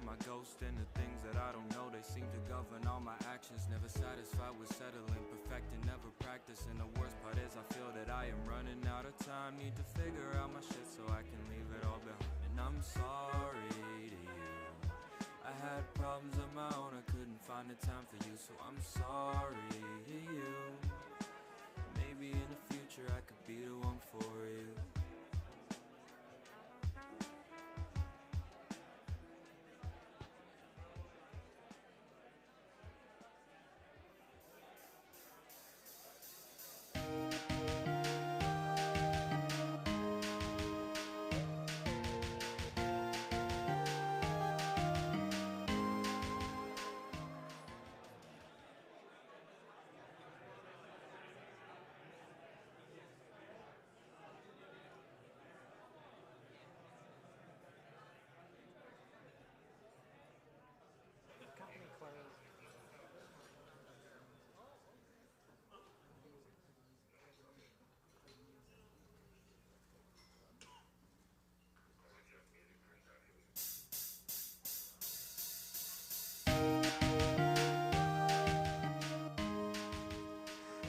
about my ghost and the things that I don't know. They seem to govern all my actions. Never satisfied with settling, perfecting, never practicing. The worst part is I feel that I am running out of time. Need to figure out my shit so I can leave it all behind. And I'm sorry to you. I had problems of my own, I couldn't find the time for you. So I'm sorry to you. Maybe in the future I could be the one for you.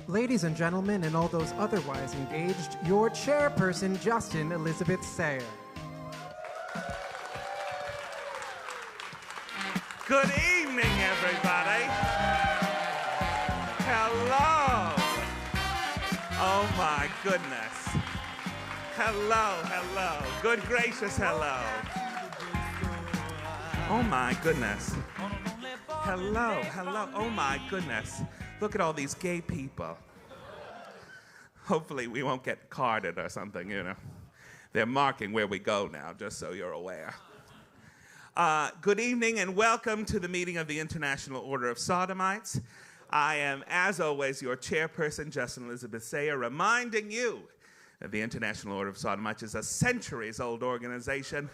Ladies and gentlemen, and all those otherwise engaged, your chairperson, Justin Elizabeth Sayre. Good evening, everybody. Hello. Oh, my goodness. Hello, hello. Good gracious, hello. Oh, my goodness. Hello, hello. Oh, my goodness. Look at all these gay people. Hopefully we won't get carded or something, you know. They're marking where we go now, just so you're aware. Good evening and welcome to the meeting of the International Order of Sodomites. I am, as always, your chairperson, Justin Elizabeth Sayre, reminding you that the International Order of Sodomites is a centuries-old organization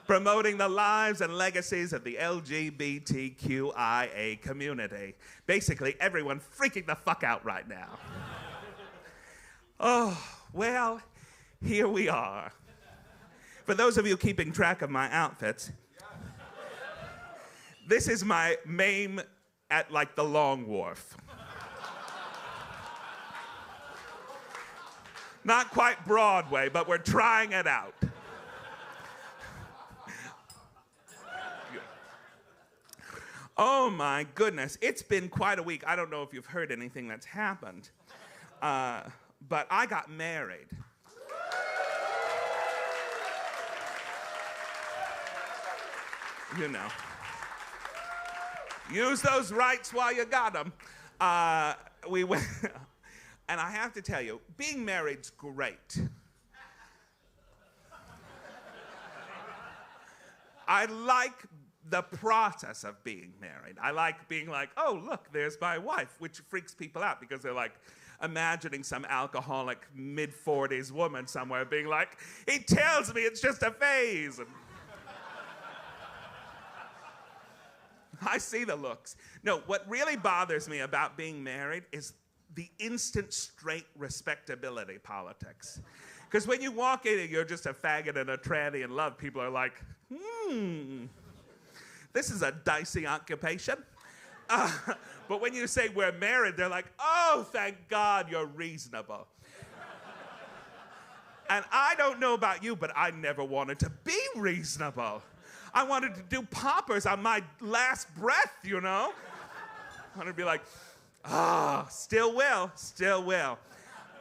promoting the lives and legacies of the LGBTQIA community. Basically, everyone freaking the fuck out right now. Oh, well, here we are. For those of you keeping track of my outfits, this is my MAME at, like, the Long Wharf. Not quite Broadway, but we're trying it out. Oh, my goodness. It's been quite a week. I don't know if you've heard anything that's happened, but I got married. You know. Use those rights while you got them. We went, and I have to tell you, being married's great. I like the process of being married. I like being like, oh, look, there's my wife, which freaks people out because they're like imagining some alcoholic mid-40s woman somewhere being like, he tells me it's just a phase. And I see the looks. No, what really bothers me about being married is the instant straight respectability politics. Because when you walk in and you're just a faggot and a tranny in love, people are like, this is a dicey occupation. But when you say we're married, they're like, oh, thank God you're reasonable. And I don't know about you, but I never wanted to be reasonable. I wanted to do poppers on my last breath, you know? I wanted to be like, still will.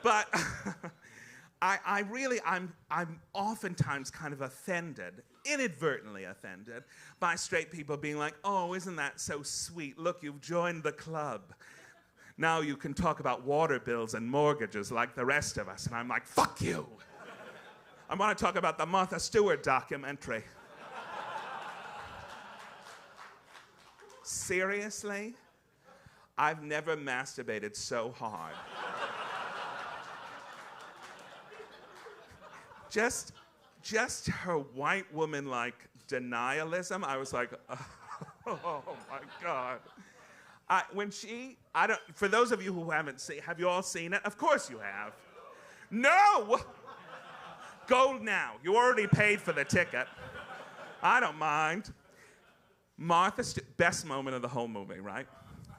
But I'm oftentimes kind of offended, inadvertently offended, by straight people being like, oh, isn't that so sweet? Look, you've joined the club. Now you can talk about water bills and mortgages like the rest of us. And I'm like, fuck you. I want to talk about the Martha Stewart documentary. Seriously? I've never masturbated so hard. Just her white woman-like denialism, I was like, oh my God. For those of you who haven't seen, have you all seen it? Of course you have. No! Go now. You already paid for the ticket. I don't mind. Best moment of the whole movie, right?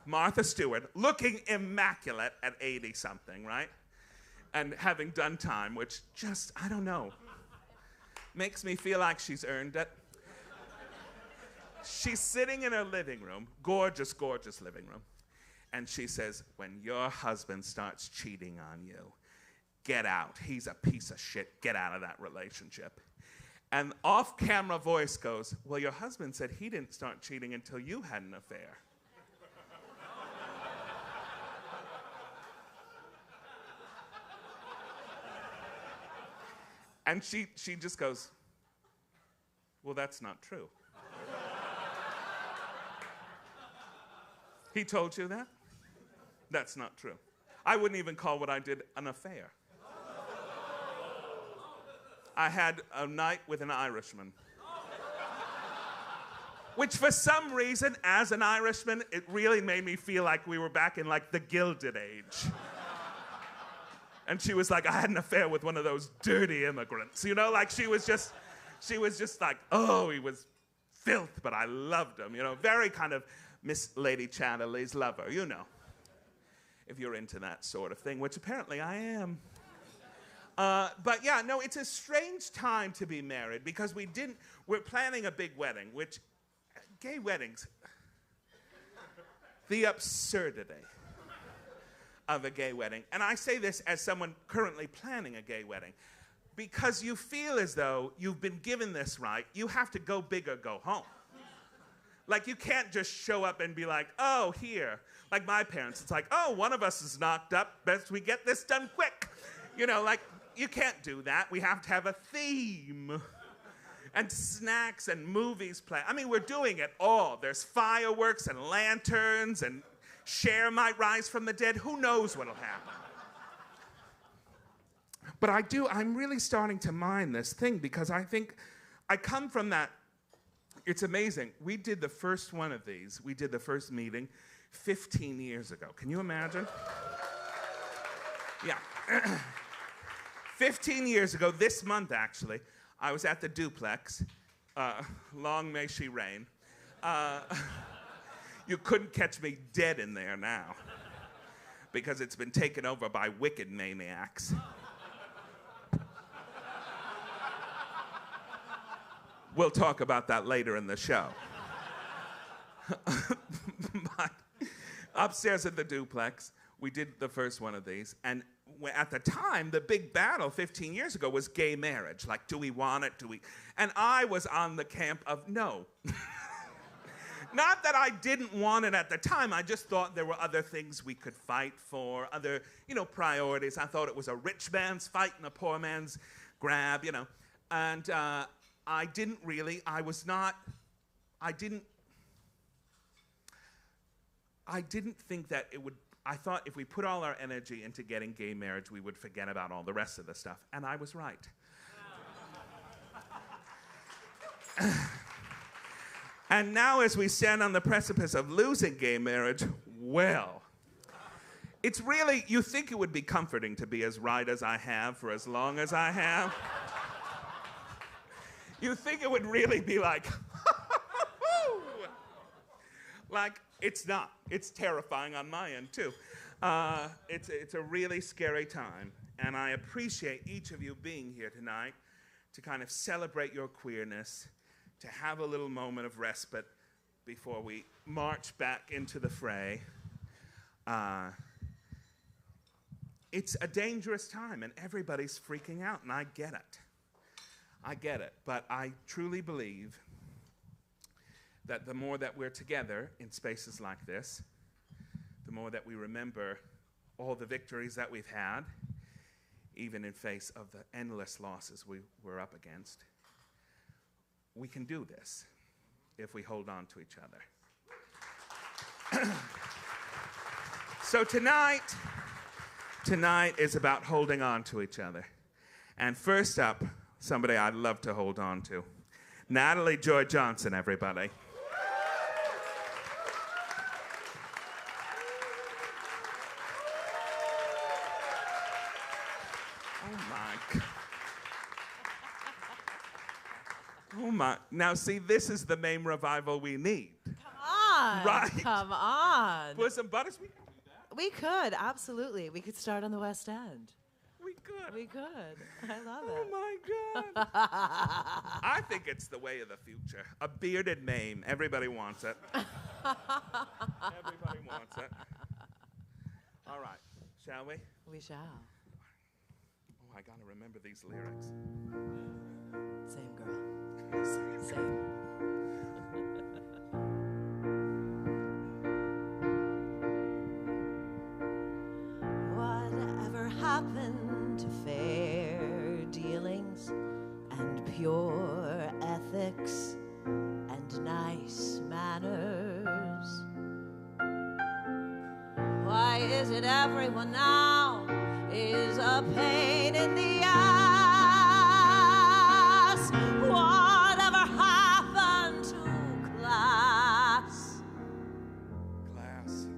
Martha Stewart, looking immaculate at 80-something, right? And having done time, which just, I don't know, makes me feel like she's earned it. She's sitting in her living room, gorgeous, gorgeous living room, and she says, when your husband starts cheating on you, get out. He's a piece of shit. Get out of that relationship. And off-camera voice goes, well, your husband said he didn't start cheating until you had an affair. And she just goes, well, that's not true. He told you that? That's not true. I wouldn't even call what I did an affair. I had a night with an Irishman. Which for some reason, as an Irishman, it really made me feel like we were back in like the Gilded Age. And she was like, I had an affair with one of those dirty immigrants. You know, like she was just like, oh, he was filth, but I loved him. You know, very kind of Miss Lady Chatterley's lover, you know. If you're into that sort of thing, which apparently I am. But yeah, no, it's a strange time to be married because we're planning a big wedding, which, gay weddings, the absurdity of a gay wedding. And I say this as someone currently planning a gay wedding, because you feel as though you've been given this right, you have to go big or go home. Like, you can't just show up and be like, oh, here. Like my parents, it's like, oh, one of us is knocked up, best we get this done quick. You know, like, you can't do that. We have to have a theme. And snacks and movies play. I mean, we're doing it all. There's fireworks and lanterns and Cher might rise from the dead. Who knows what'll happen? But I'm really starting to mind this thing because I think I come from that. It's amazing. We did the first one of these. We did the first meeting 15 years ago. Can you imagine? Yeah. 15 years ago, this month actually, I was at the duplex. Long may she reign. You couldn't catch me dead in there now because it's been taken over by wicked maniacs. We'll talk about that later in the show. But upstairs at the duplex, we did the first one of these, and at the time, the big battle 15 years ago was gay marriage. Like, do we want it? And I was on the camp of no. Not that I didn't want it at the time. I just thought there were other things we could fight for, other, priorities. I thought it was a rich man's fight and a poor man's grab, And I didn't think that it would. I thought if we put all our energy into getting gay marriage, we would forget about all the rest of the stuff. And I was right. And now as we stand on the precipice of losing gay marriage, well, it's really, you think it would be comforting to be as right as I have for as long as I have. You think it would really be like, like, it's not. It's terrifying on my end, too. It's a really scary time, and I appreciate each of you being here tonight to kind of celebrate your queerness, to have a little moment of respite before we march back into the fray. It's a dangerous time, and everybody's freaking out, and I get it. But I truly believe that the more that we're together in spaces like this, the more that we remember all the victories that we've had, even in face of the endless losses we're up against, we can do this if we hold on to each other. So tonight is about holding on to each other. And first up, somebody I'd love to hold on to. Natalie Joy Johnson, everybody. Oh my, now see, this is the MAME revival we need. Come on. Right. Come on. Bosom Buddies, we could do that. We could, absolutely. We could start on the West End. We could. We could. I love Oh it. my God. I think it's the way of the future. A bearded MAME. Everybody wants it. Everybody wants it. All right. Shall we? We shall. Oh, I got to remember these lyrics. Same girl. Same. Whatever happened to fair dealings and pure ethics and nice manners? Why is it everyone now is a pain in the ass? Whatever happened to class? Class.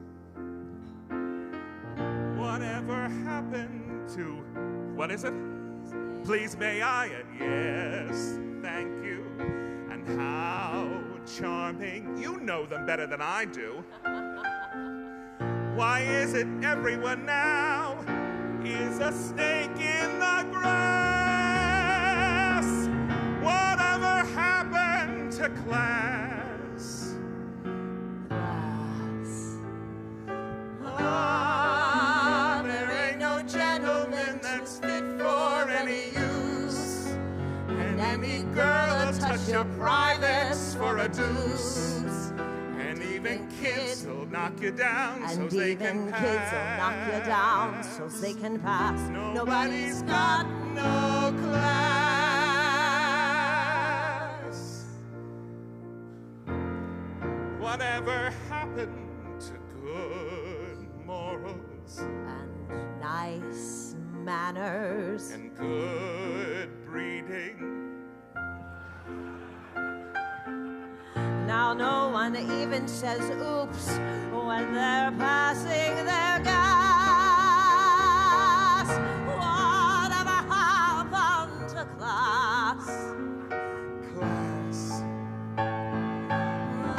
Whatever happened to, what is it? Please may I, and yes, thank you. And how charming. You know them better than I do. Why is it everyone now is a snake in the grass? Whatever happened to class? Ah, there ain't no gentleman that's fit for any use. And any girl will touch your privates for a deuce. And even kids will knock you down so And they even can kids will knock you down so they can pass. Nobody's got no class. Whatever happened to good morals and nice manners and good breeding? Now no one even says oops when they're passing their gas. Whatever happened to class? Class.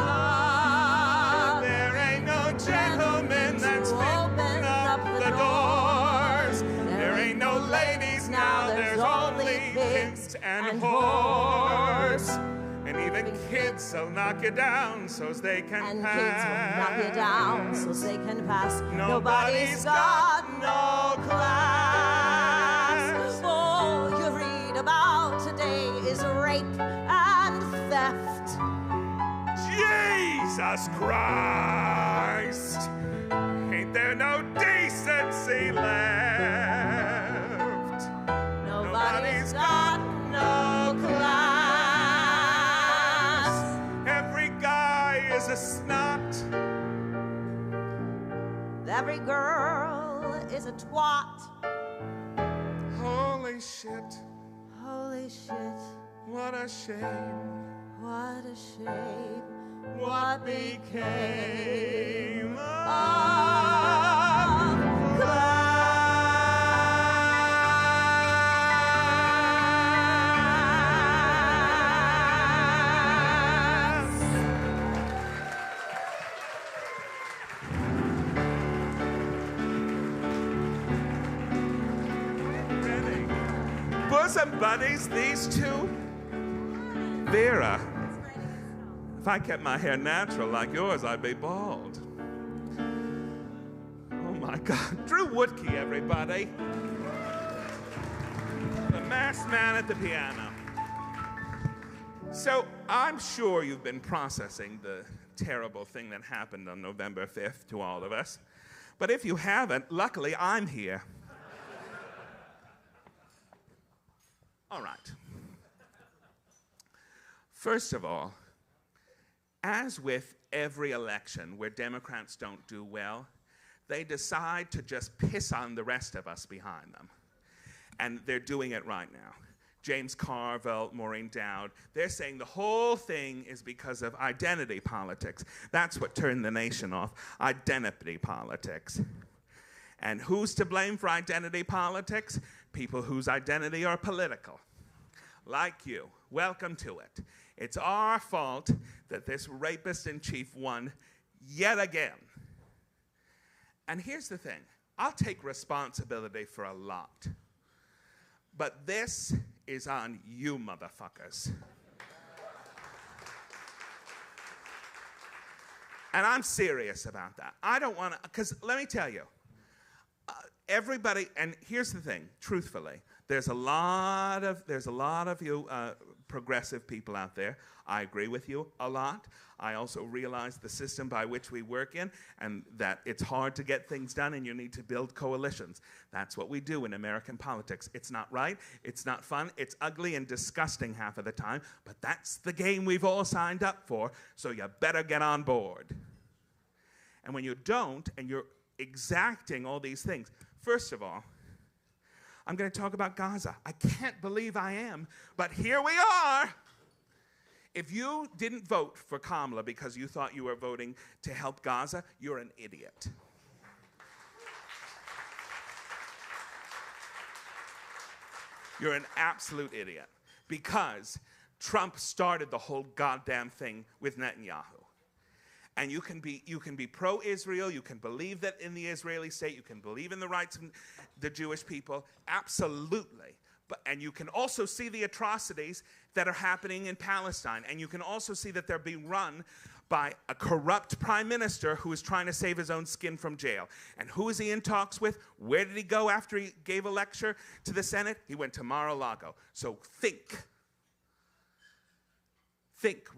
Ah, there ain't no gentleman that's fitting up the doors. There ain't no ladies now, there's only pigs and whores. And even kids will knock you down so they can pass. And kids will knock you down so they can pass. Nobody's got no class. All you read about today is rape and theft. Jesus Christ! Ain't there no decency left? Nobody's got no class. Every guy is a snot. Every girl is a twat. Holy shit. Holy shit, What a shame. what a shame. What became of class? Ready? Bosom buddies, these two. Vera. If I kept my hair natural like yours, I'd be bald. Oh my God. Drew Woodkey, everybody. The masked man at the piano. So I'm sure you've been processing the terrible thing that happened on November 5th to all of us. But if you haven't, luckily I'm here. All right. First of all, as with every election where Democrats don't do well, they decide to just piss on the rest of us behind them. And they're doing it right now. James Carville, Maureen Dowd, they're saying the whole thing is because of identity politics. That's what turned the nation off, identity politics. And who's to blame for identity politics? People whose identity are political. like you. Welcome to it. It's our fault that this rapist in chief won yet again. And here's the thing. I'll take responsibility for a lot. But this is on you motherfuckers. And I'm serious about that. I don't want to, because let me tell you, everybody, and here's the thing, truthfully, there's a lot of you progressive people out there. I agree with you a lot. I also realize the system by which we work in and that it's hard to get things done and you need to build coalitions. That's what we do in American politics. It's not right, it's not fun, it's ugly and disgusting half of the time, but that's the game we've all signed up for, so you better get on board. And when you don't and you're exacting all these things, first of all, I'm going to talk about Gaza. I can't believe I am, but here we are. If you didn't vote for Kamala because you thought you were voting to help Gaza, you're an idiot. You're an absolute idiot. Because Trump started the whole goddamn thing with Netanyahu. And you can be pro-Israel, you can believe that in the Israeli state, you can believe in the rights of the Jewish people, absolutely. And you can also see the atrocities that are happening in Palestine. And you can also see that they're being run by a corrupt prime minister who is trying to save his own skin from jail. And who is he in talks with? Where did he go after he gave a lecture to the Senate? He went to Mar-a-Lago. So think,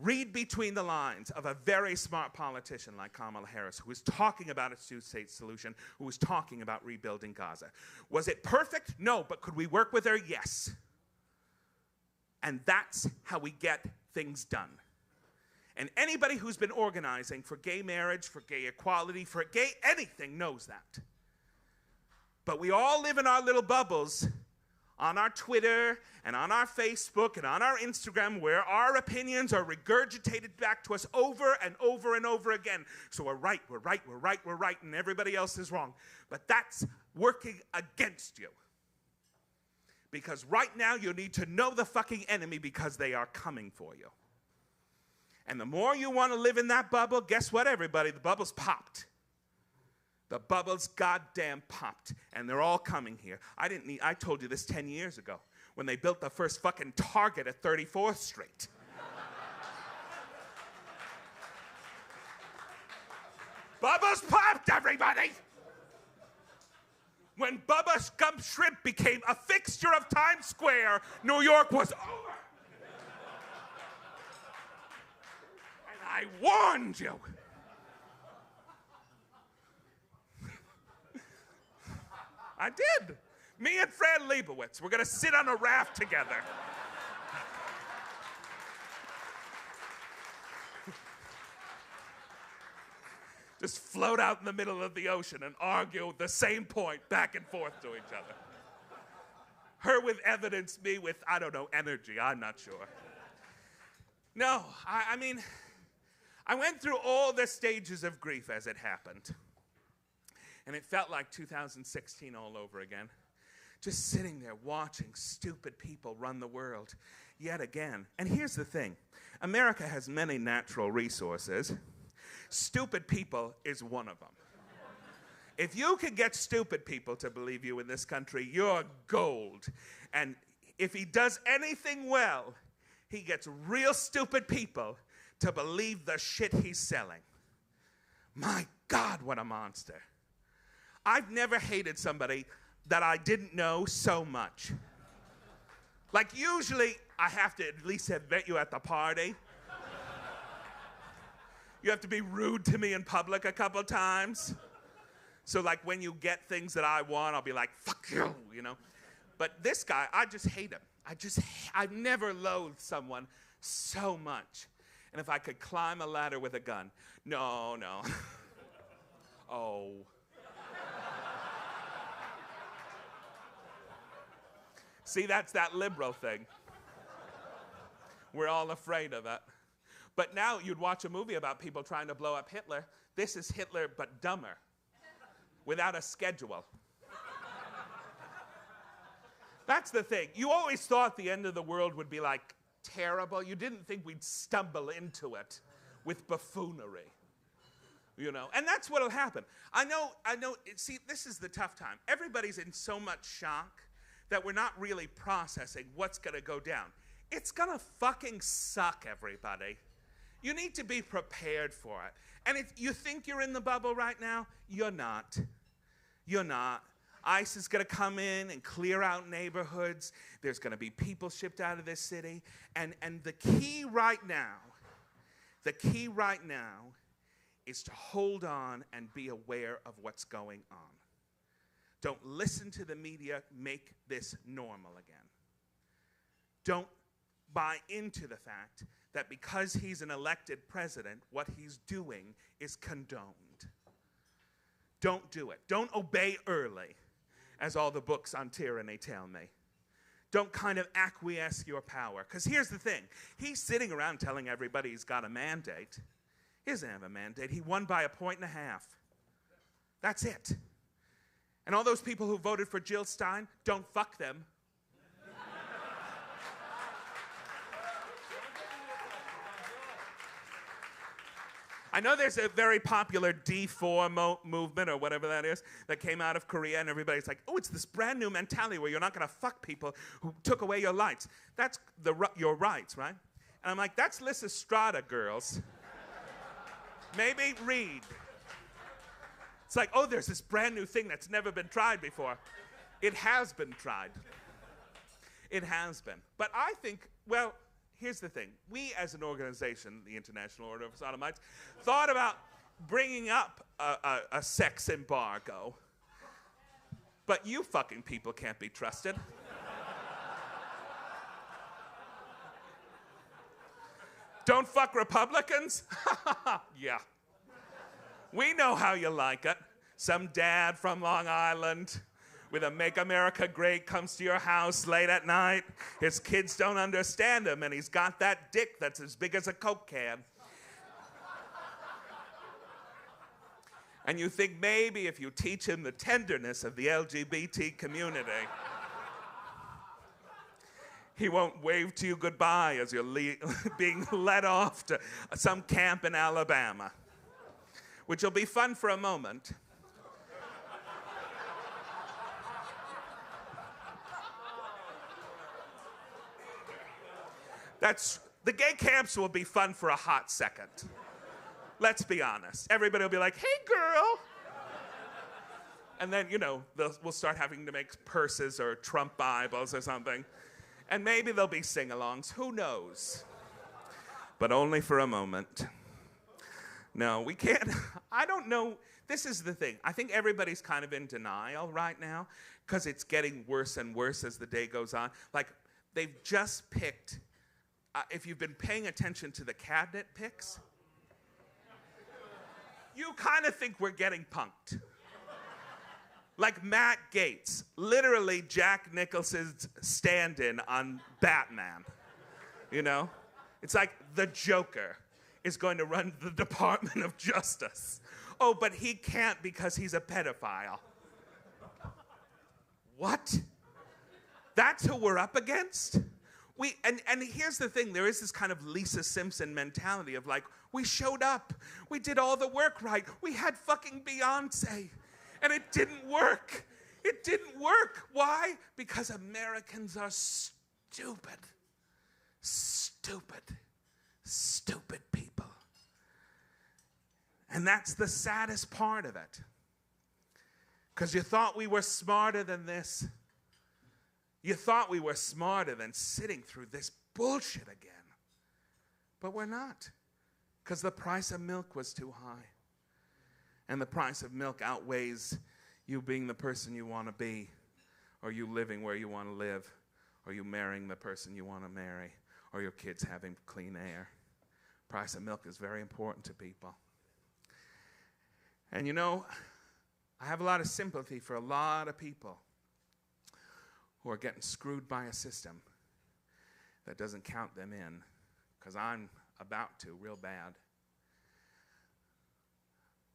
read between the lines of a very smart politician like Kamala Harris, who is talking about a two-state solution, who is talking about rebuilding Gaza. Was it perfect? No, but could we work with her? Yes. And that's how we get things done. And anybody who's been organizing for gay marriage, for gay equality, for gay anything knows that. But we all live in our little bubbles on our Twitter and on our Facebook and on our Instagram, where our opinions are regurgitated back to us over and over and over again. So we're right, and everybody else is wrong. But that's working against you. Because right now you need to know the fucking enemy because they are coming for you. And the more you want to live in that bubble, guess what, everybody? The bubble's popped. The bubble's goddamn popped, and they're all coming here. I told you this 10 years ago when they built the first fucking Target at 34th Street. Bubba's popped, everybody! When Bubba's Gump Shrimp became a fixture of Times Square, New York was over. And I warned you. I did. Me and Fran Lebowitz, we're going to sit on a raft together. Just float out in the middle of the ocean and argue the same point back and forth to each other. Her with evidence, me with, I don't know, energy. I'm not sure. No, I mean, I went through all the stages of grief as it happened. And it felt like 2016 all over again. Just sitting there watching stupid people run the world yet again. And here's the thing. America has many natural resources. Stupid people is one of them. If you can get stupid people to believe you in this country, you're gold. And if he does anything well, he gets real stupid people to believe the shit he's selling. My God, what a monster. I've never hated somebody that I didn't know so much. Like, usually, I have to at least have met you at the party. You have to be rude to me in public a couple times. So, like, when you get things that I want, I'll be like, fuck you, you know? But this guy, I just hate him. I've never loathed someone so much. And if I could climb a ladder with a gun, no. Oh. See, that's that liberal thing. We're all afraid of it. But now you'd watch a movie about people trying to blow up Hitler. This is Hitler, but dumber, without a schedule. That's the thing. You always thought the end of the world would be like terrible. You didn't think we'd stumble into it with buffoonery. You know, and that's what'll happen. I know, see, this is the tough time. Everybody's in so much shock that we're not really processing what's gonna go down. It's gonna fucking suck, everybody. You need to be prepared for it. And if you think you're in the bubble right now, you're not. You're not. ICE is gonna come in and clear out neighborhoods. There's gonna be people shipped out of this city. And the key right now is to hold on and be aware of what's going on. Don't listen to the media make this normal again. Don't buy into the fact that because he's an elected president, what he's doing is condoned. Don't do it. Don't obey early, as all the books on tyranny tell me. Don't kind of acquiesce your power. Because here's the thing. He's sitting around telling everybody he's got a mandate. He doesn't have a mandate. He won by 1.5 points. That's it. And all those people who voted for Jill Stein, don't fuck them. I know there's a very popular D4 movement or whatever that is that came out of Korea, and everybody's like, oh, it's this brand new mentality where you're not going to fuck people who took away your rights. That's your rights, right? And I'm like, that's Lysistrata, girls. Maybe read. It's like, oh, there's this brand new thing that's never been tried before. It has been tried. It has been. But I think, well, here's the thing. We as an organization, the International Order of Sodomites, thought about bringing up a sex embargo. But you fucking people can't be trusted. Don't fuck Republicans? Yeah. We know how you like it. Some dad from Long Island with a Make America Great comes to your house late at night. His kids don't understand him, and he's got that dick that's as big as a Coke can. And you think maybe if you teach him the tenderness of the LGBT community, he won't wave to you goodbye as you're being led off to some camp in Alabama, which will be fun for a moment. The gay camps will be fun for a hot second. Let's be honest. Everybody will be like, hey, girl. And then, you know, we'll start having to make purses or Trump Bibles or something. And maybe there'll be sing-alongs. Who knows? But only for a moment. No, we can't. I don't know. This is the thing. I think everybody's kind of in denial right now because it's getting worse and worse as the day goes on. Like, they've just picked, if you've been paying attention to the cabinet picks, you kind of think we're getting punked. Like Matt Gaetz, literally Jack Nicholson's stand-in on Batman. You know? It's like the Joker is going to run the Department of Justice. Oh, but he can't because he's a pedophile. What? That's who we're up against? And here's the thing, there is this kind of Lisa Simpson mentality of like, we showed up, we did all the work right, we had fucking Beyonce, and it didn't work. It didn't work. Why? Because Americans are stupid. Stupid. Stupid people. And that's the saddest part of it. Because you thought we were smarter than this. You thought we were smarter than sitting through this bullshit again. But we're not. Because the price of milk was too high. And the price of milk outweighs you being the person you want to be, or you living where you want to live, or you marrying the person you want to marry, or your kids having clean air. Price of milk is very important to people. And you know, I have a lot of sympathy for a lot of people who are getting screwed by a system that doesn't count them in, because I'm about to real bad.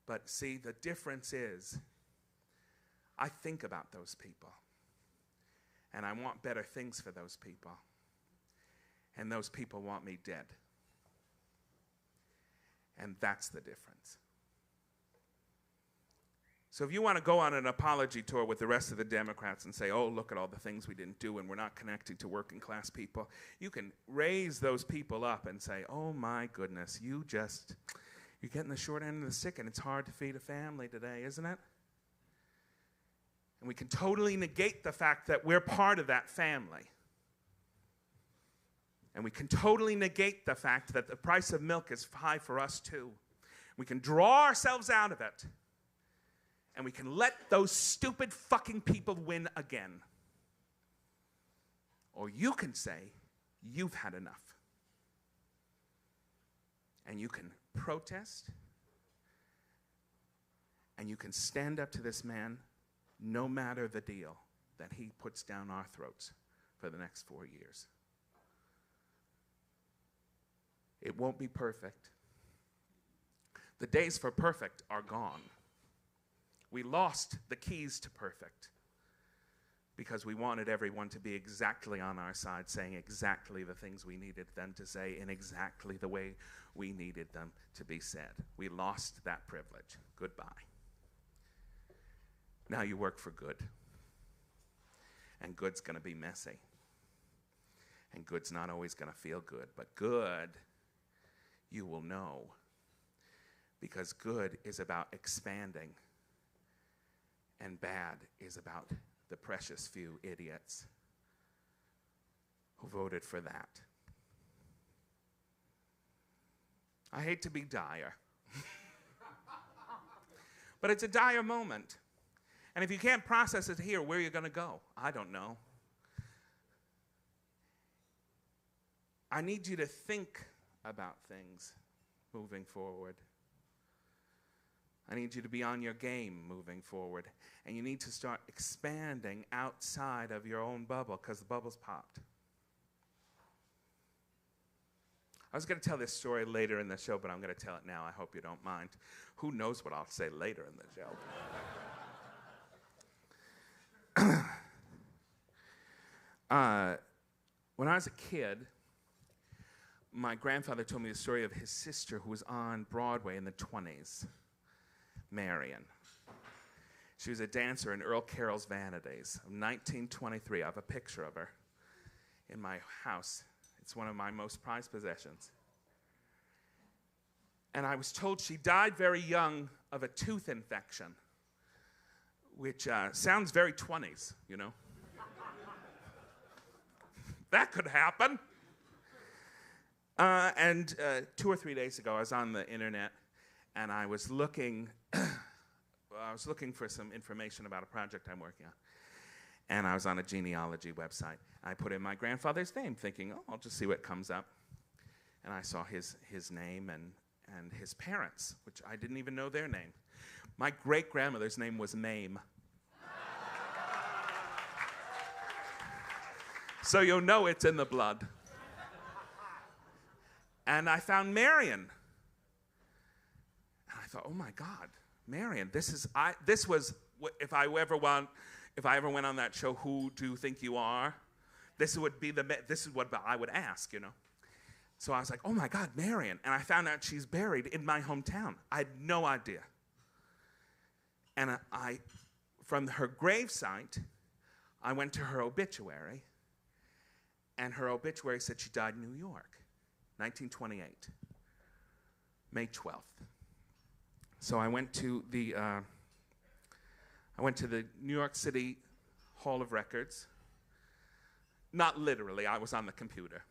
But see, the difference is, I think about those people. And I want better things for those people. And those people want me dead. And that's the difference. So if you want to go on an apology tour with the rest of the Democrats and say, oh, look at all the things we didn't do and we're not connecting to working class people, you can raise those people up and say, oh my goodness, you're getting the short end of the stick and it's hard to feed a family today, isn't it? And we can totally negate the fact that we're part of that family. And we can totally negate the fact that the price of milk is high for us too. We can draw ourselves out of it. And we can let those stupid fucking people win again. Or you can say, you've had enough. And you can protest. And you can stand up to this man, no matter the deal that he puts down our throats for the next 4 years. It won't be perfect. The days for perfect are gone. We lost the keys to perfect because we wanted everyone to be exactly on our side, saying exactly the things we needed them to say in exactly the way we needed them to be said. We lost that privilege. Goodbye. Now you work for good. And good's going to be messy. And good's not always going to feel good. But good, you will know. Because good is about expanding. And bad is about the precious few idiots who voted for that. I hate to be dire. But it's a dire moment. And if you can't process it here, where are you going to go? I don't know. I need you to think about things moving forward. I need you to be on your game moving forward. And you need to start expanding outside of your own bubble because the bubble's popped. I was going to tell this story later in the show, but I'm going to tell it now. I hope you don't mind. Who knows what I'll say later in the show? When I was a kid, my grandfather told me the story of his sister who was on Broadway in the 20s. Marion. She was a dancer in Earl Carroll's Vanities of 1923. I have a picture of her in my house. It's one of my most prized possessions. And I was told she died very young of a tooth infection, which sounds very 20s, you know. That could happen. And 2 or 3 days ago, I was on the internet, and I was looking for some information about a project I'm working on. And I was on a genealogy website. I put in my grandfather's name, thinking, oh, I'll just see what comes up. And I saw his name and his parents, which I didn't even know their name. My great-grandmother's name was Mame. So you'll know it's in the blood. And I found Marion. I thought, oh my God, Marion, this was if I ever went on that show, Who Do You Think You Are? This is what I would ask, you know. So I was like, oh my God, Marion. And I found out she's buried in my hometown. I had no idea. And from her gravesite, I went to her obituary, and her obituary said she died in New York, 1928, May 12th. So I went to the New York City Hall of Records. Not literally, I was on the computer.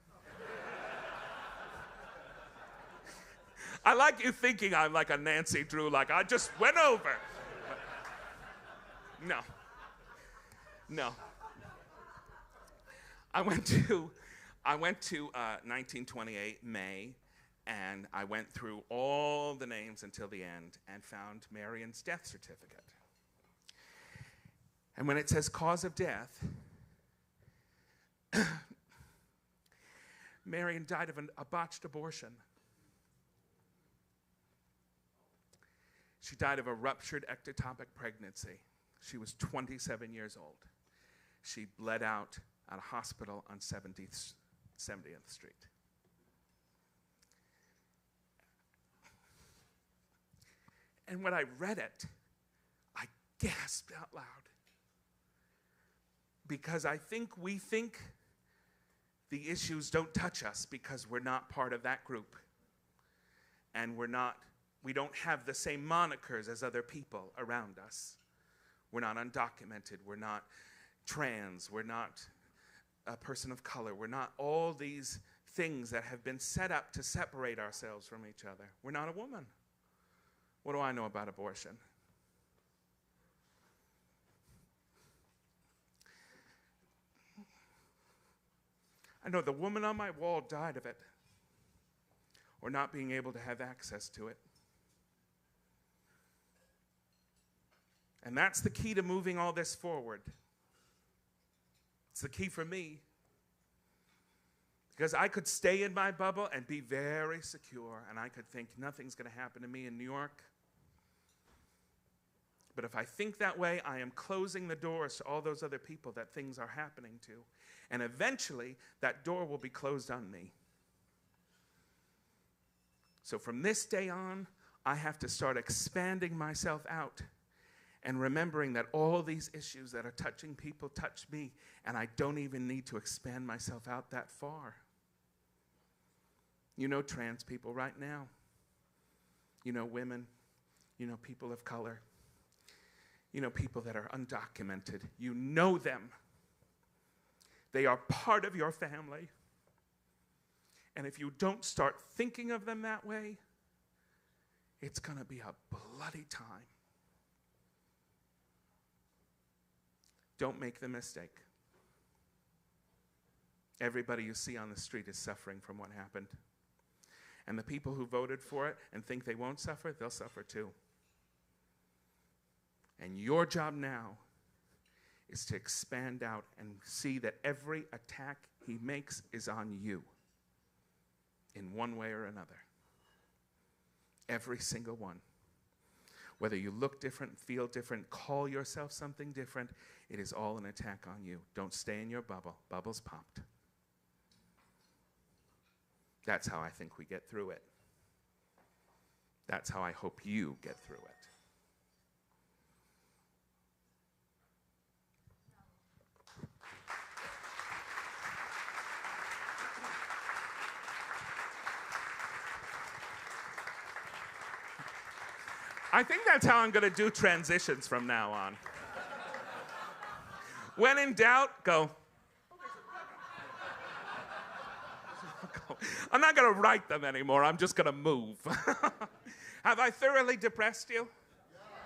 I like you thinking I'm like a Nancy Drew, like I just went over. No. I went to 1928 May. And I went through all the names until the end and found Marion's death certificate. And when it says cause of death, Marion died of a botched abortion. She died of a ruptured ectopic pregnancy. She was 27 years old. she bled out at a hospital on 70th Street. And when I read it, I gasped out loud. Because we think the issues don't touch us because we're not part of that group. And we don't have the same monikers as other people around us. We're not undocumented, we're not trans, we're not a person of color, we're not all these things that have been set up to separate ourselves from each other. We're not a woman. What do I know about abortion? I know the woman on my wall died of it, or not being able to have access to it. And that's the key to moving all this forward. It's the key for me. Because I could stay in my bubble and be very secure, and I could think nothing's going to happen to me in New York. But if I think that way, I am closing the doors to all those other people that things are happening to. And eventually, that door will be closed on me. So from this day on, I have to start expanding myself out and remembering that all these issues that are touching people touch me, and I don't even need to expand myself out that far. You know trans people right now. You know women. You know people of color. You know people that are undocumented. You know them. They are part of your family. And if you don't start thinking of them that way, it's going to be a bloody time. Don't make the mistake. Everybody you see on the street is suffering from what happened. And the people who voted for it and think they won't suffer, they'll suffer too. And your job now is to expand out and see that every attack he makes is on you in one way or another. Every single one. Whether you look different, feel different, call yourself something different, it is all an attack on you. Don't stay in your bubble. Bubble's popped. That's how I think we get through it. That's how I hope you get through it. I think that's how I'm going to do transitions from now on. When in doubt, go. I'm not going to write them anymore. I'm just going to move. Have I thoroughly depressed you?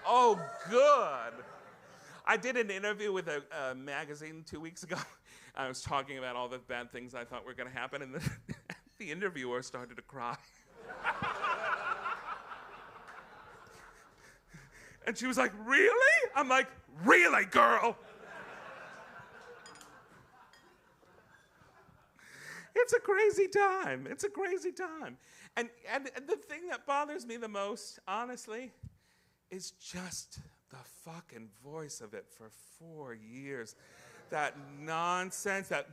Oh, good. I did an interview with a magazine 2 weeks ago. I was talking about all the bad things I thought were going to happen, and the interviewer started to cry. And she was like, really? I'm like, really, girl? It's a crazy time. It's a crazy time. And the thing that bothers me the most, honestly, is just the fucking voice of it for 4 years. That nonsense, that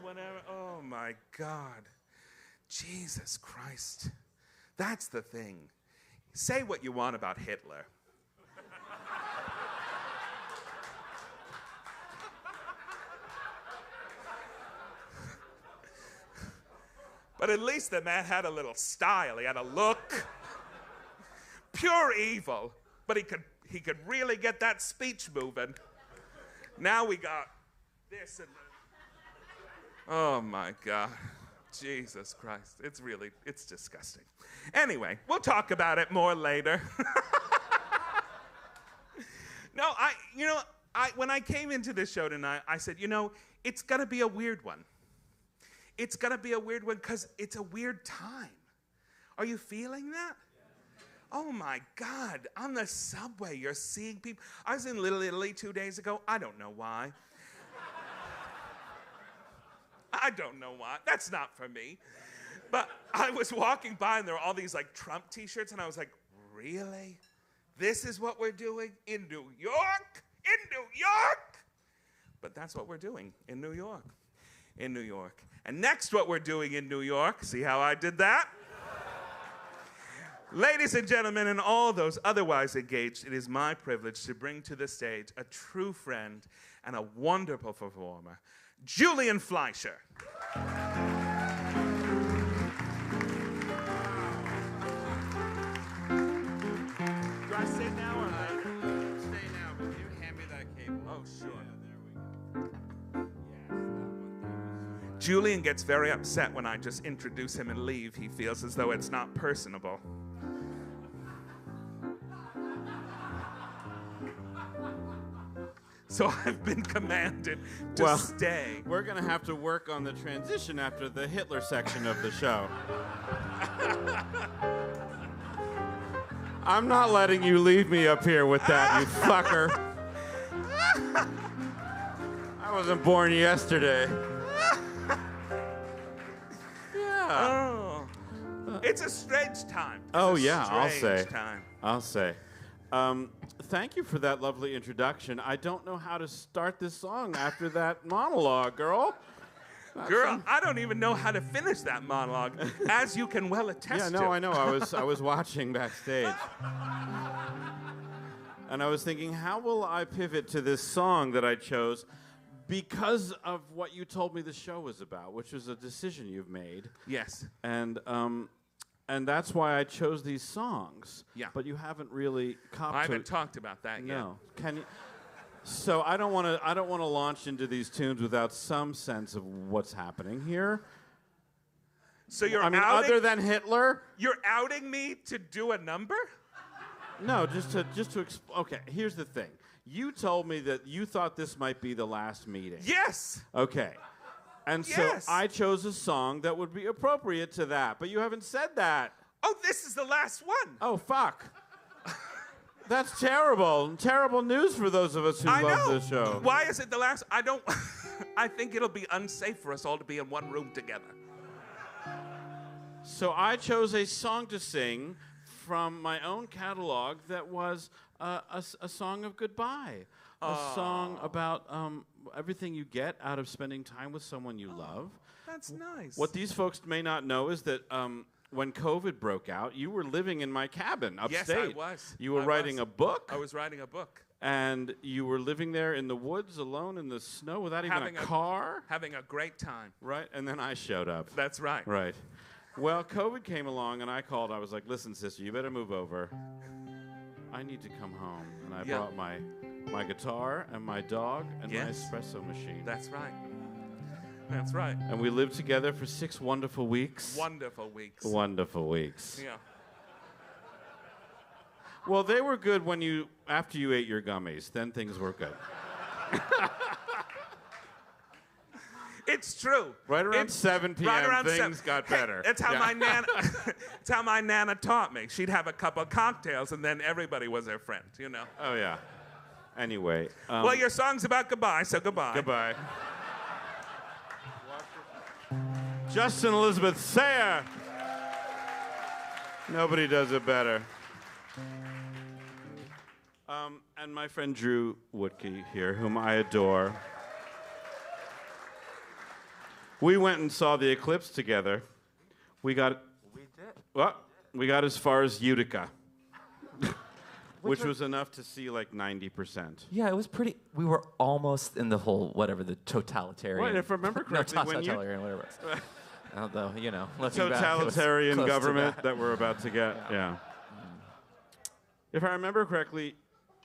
whatever. Oh, my God. Jesus Christ. That's the thing. Say what you want about Hitler. But at least the man had a little style. He had a look. Pure evil. But he could really get that speech moving. Now we got this and that. Oh, my God. Jesus Christ. It's disgusting. Anyway, we'll talk about it more later. No, when I came into this show tonight, I said, it's going to be a weird one. It's going to be a weird one because it's a weird time. Are you feeling that? Oh, my God. On the subway, you're seeing people. I was in Little Italy 2 days ago. I don't know why. I don't know why. That's not for me. But I was walking by, and there were all these, Trump T-shirts, and I was like, really? This is what we're doing in New York? In New York? But that's what we're doing in New York. In New York. And next, what we're doing in New York, see how I did that? Ladies and gentlemen, and all those otherwise engaged, it is my privilege to bring to the stage a true friend and a wonderful performer, Julian Fleischer. Do I sit now or later? Stay now, but you hand me that cable. Oh, sure. Yeah, there we go. Yes, that one. Julian gets very upset when I just introduce him and leave. He feels as though it's not personable. So I've been commanded to stay. We're going to have to work on the transition after the Hitler section of the show. I'm not letting you leave me up here with that, you fucker. I wasn't born yesterday. Yeah. Oh. It's a strange time. I'll say. Thank you for that lovely introduction. I don't know how to start this song after that monologue, girl. Girl, I don't even know how to finish that monologue, as you can well attest to. Yeah, no, I know. I was watching backstage. And I was thinking, how will I pivot to this song that I chose because of what you told me the show was about, which was a decision you've made. Yes. And that's why I chose these songs. Yeah. But you haven't really I haven't talked about that yet. No. Can you? So I don't want to launch into these tunes without some sense of what's happening here. So you're I mean, outing, other than Hitler? You're outing me to do a number? No, okay, here's the thing. You told me that you thought this might be the last meeting. Yes. Okay. And Yes. so I chose a song that would be appropriate to that, but you haven't said that. Oh, this is the last one. Oh, fuck. That's terrible. Terrible news for those of us who I love know. this show. Why is it the last? I don't. I think it'll be unsafe for us all to be in one room together. So I chose a song to sing from my own catalog that was a song of goodbye. A song about everything you get out of spending time with someone you love. That's nice. What these folks may not know is that when COVID broke out, you were living in my cabin upstate. Yes, I was. You were writing a book. I was writing a book. And you were living there in the woods alone in the snow without even a car. Having a great time. Right, and then I showed up. That's right. Right. Well, COVID came along, and I called. I was like, listen, sister, you better move over. I need to come home. And I brought my guitar and my dog and my espresso machine. That's right. That's right. And we lived together for 6 wonderful weeks. Wonderful weeks. Wonderful weeks. Yeah. Well, they were good after you ate your gummies. Then things were good. It's true. Right around 7 p.m., things got better. That's how my nana. That's how my nana taught me. She'd have a couple of cocktails, and then everybody was her friend. You know. Oh yeah. Anyway. Well, your song's about goodbye, so goodbye. Goodbye. Justin Elizabeth Sayre. Nobody does it better. And my friend Drew Woodkey here, whom I adore. We went and saw the eclipse together. We did. Well, we got as far as Utica, which was enough to see like 90%. Yeah, it was pretty. We were almost in the whole the totalitarian. Right, if I remember correctly, no, totalitarian, whatever it was. Although Totalitarian government that we're about to get. Yeah. If I remember correctly,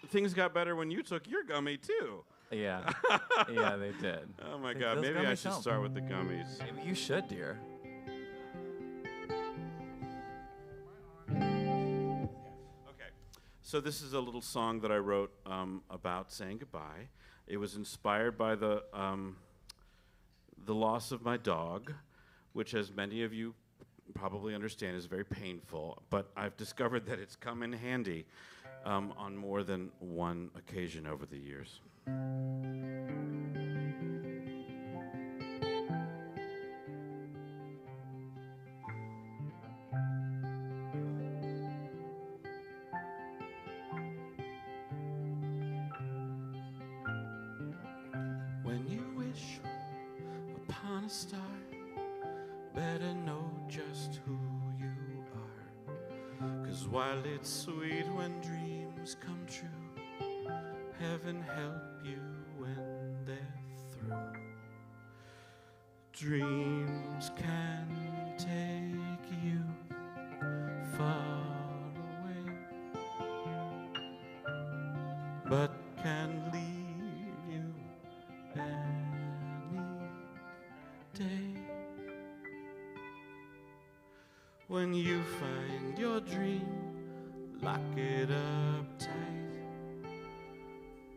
things got better when you took your gummy too. Yeah. Yeah, they did. Oh my God, maybe I should start with the gummies. Maybe you should, dear. Okay. So this is a little song that I wrote about saying goodbye. It was inspired by the loss of my dog, which, as many of you probably understand, is very painful. But I've discovered that it's come in handy on more than one occasion over the years. star, better know just who you are. 'Cause while it's sweet when dreams come true, heaven help you when they're through. Dreams can take you far away, but can leave you any day. When you find your dream, lock it up tight,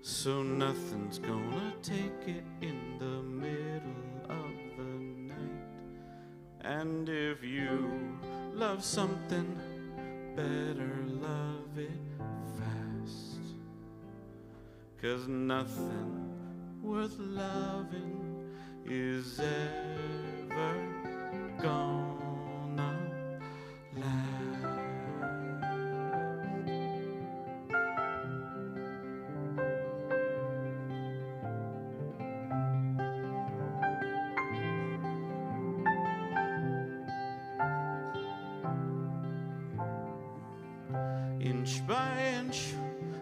so nothing's gonna take it in the middle of the night. And if you love something, better love it fast, 'cause nothing worth loving is ever gonna last. Inch by inch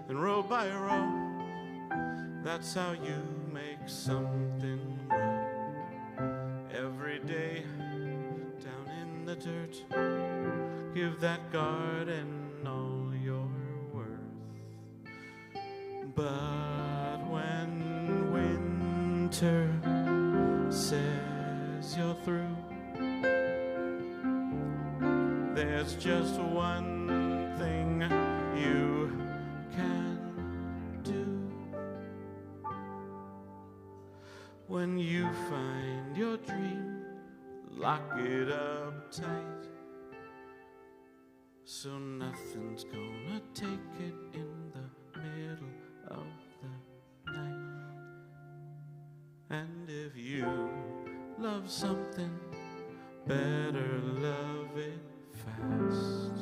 and row by row, that's how you make something grow. Every day down in the dirt, give that garden all your worth. But when winter says you're through, there's just one thing you can do. When you find your dream, lock it up tight, so nothing's gonna take it in the middle of the night. And if you love something, better love it fast,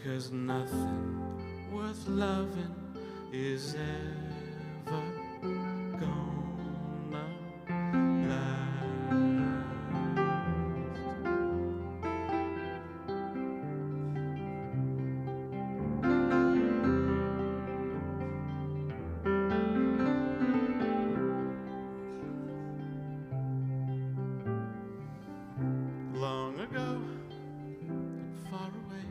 'cause nothing worth loving is ever gonna last. Long ago, far away,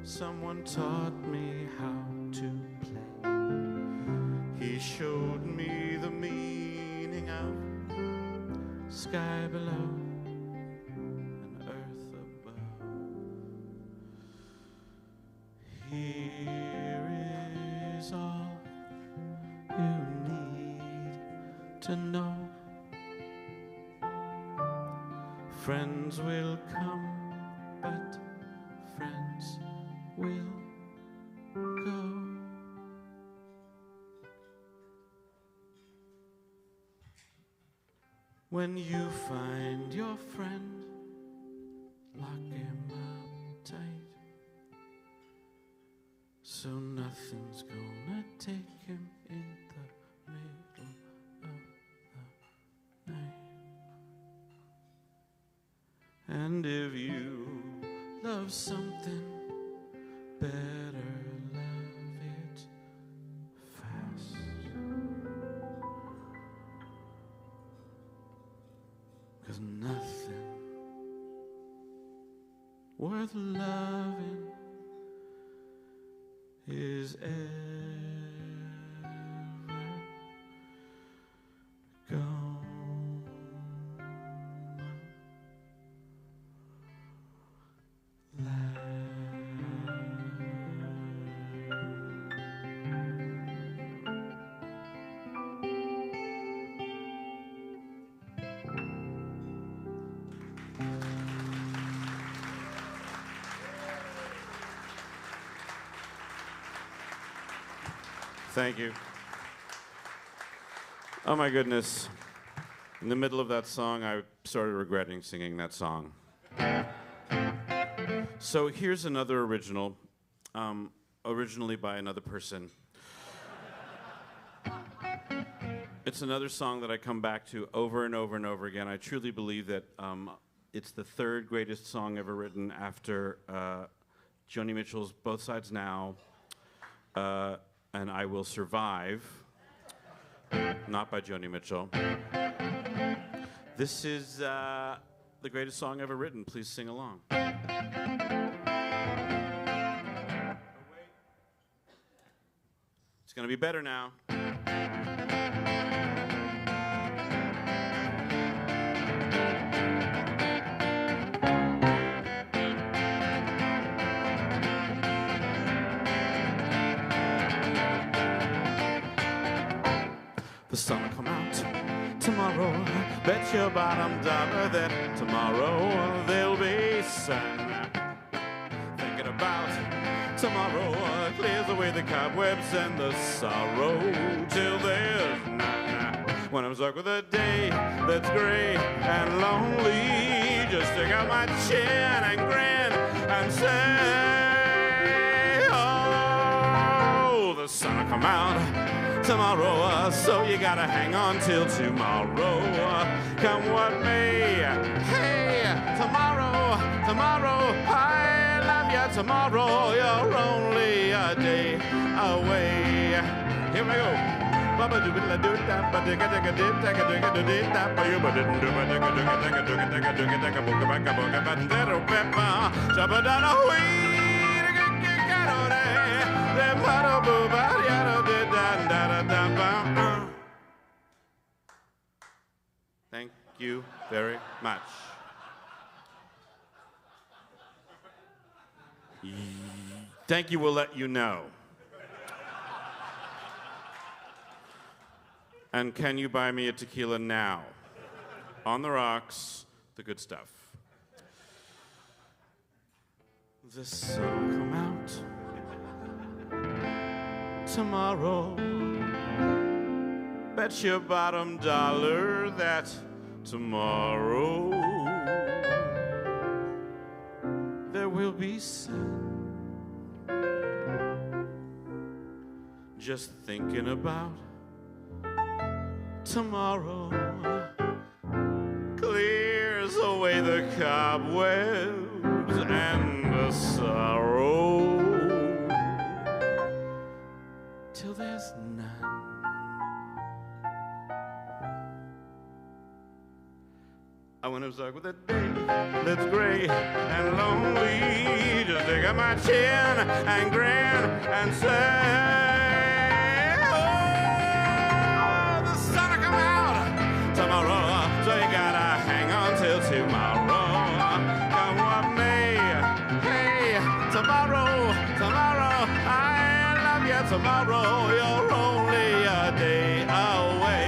someone taught me how to play. He showed me the meaning of sky below and earth above. Here is all you need to know. Friends will come, but friends will go. When you find your friend, lock him up tight, so nothing's gonna take him in the middle of the night. And if you love something, better love it fast, 'cause nothing worth loving is ever gone. Thank you. Oh my goodness. In the middle of that song, I started regretting singing that song. So here's another original, originally by another person. It's another song that I come back to over and over and over again. I truly believe that it's the third greatest song ever written after Joni Mitchell's Both Sides Now and I Will Survive, not by Joni Mitchell. This is the greatest song ever written. Please sing along. It's going to be better now. The sun will come out tomorrow. Bet your bottom dollar that tomorrow there'll be sun. Thinking about tomorrow clears away the cobwebs and the sorrow till there's none. When I'm stuck with a day that's gray and lonely, just stick out my chin and grin and say, oh, the sun will come out tomorrow, so you gotta hang on till tomorrow, come what may. Hey, tomorrow, I love you. Tomorrow, you're only a day away. Here we go. Thank you very much. Thank you will let you know. And can you buy me a tequila now? On the rocks, the good stuff. The sun will come out tomorrow. Bet your bottom dollar that tomorrow there will be sun. Just thinking about tomorrow clears away the cobwebs and the sorrow till there's none. I want to start with a day that's gray and lonely. Just take out my chin and grin and say, oh, the sun will come out tomorrow, so you gotta hang on till tomorrow, come what may. Hey, tomorrow, I love you. Tomorrow, you're only a day away.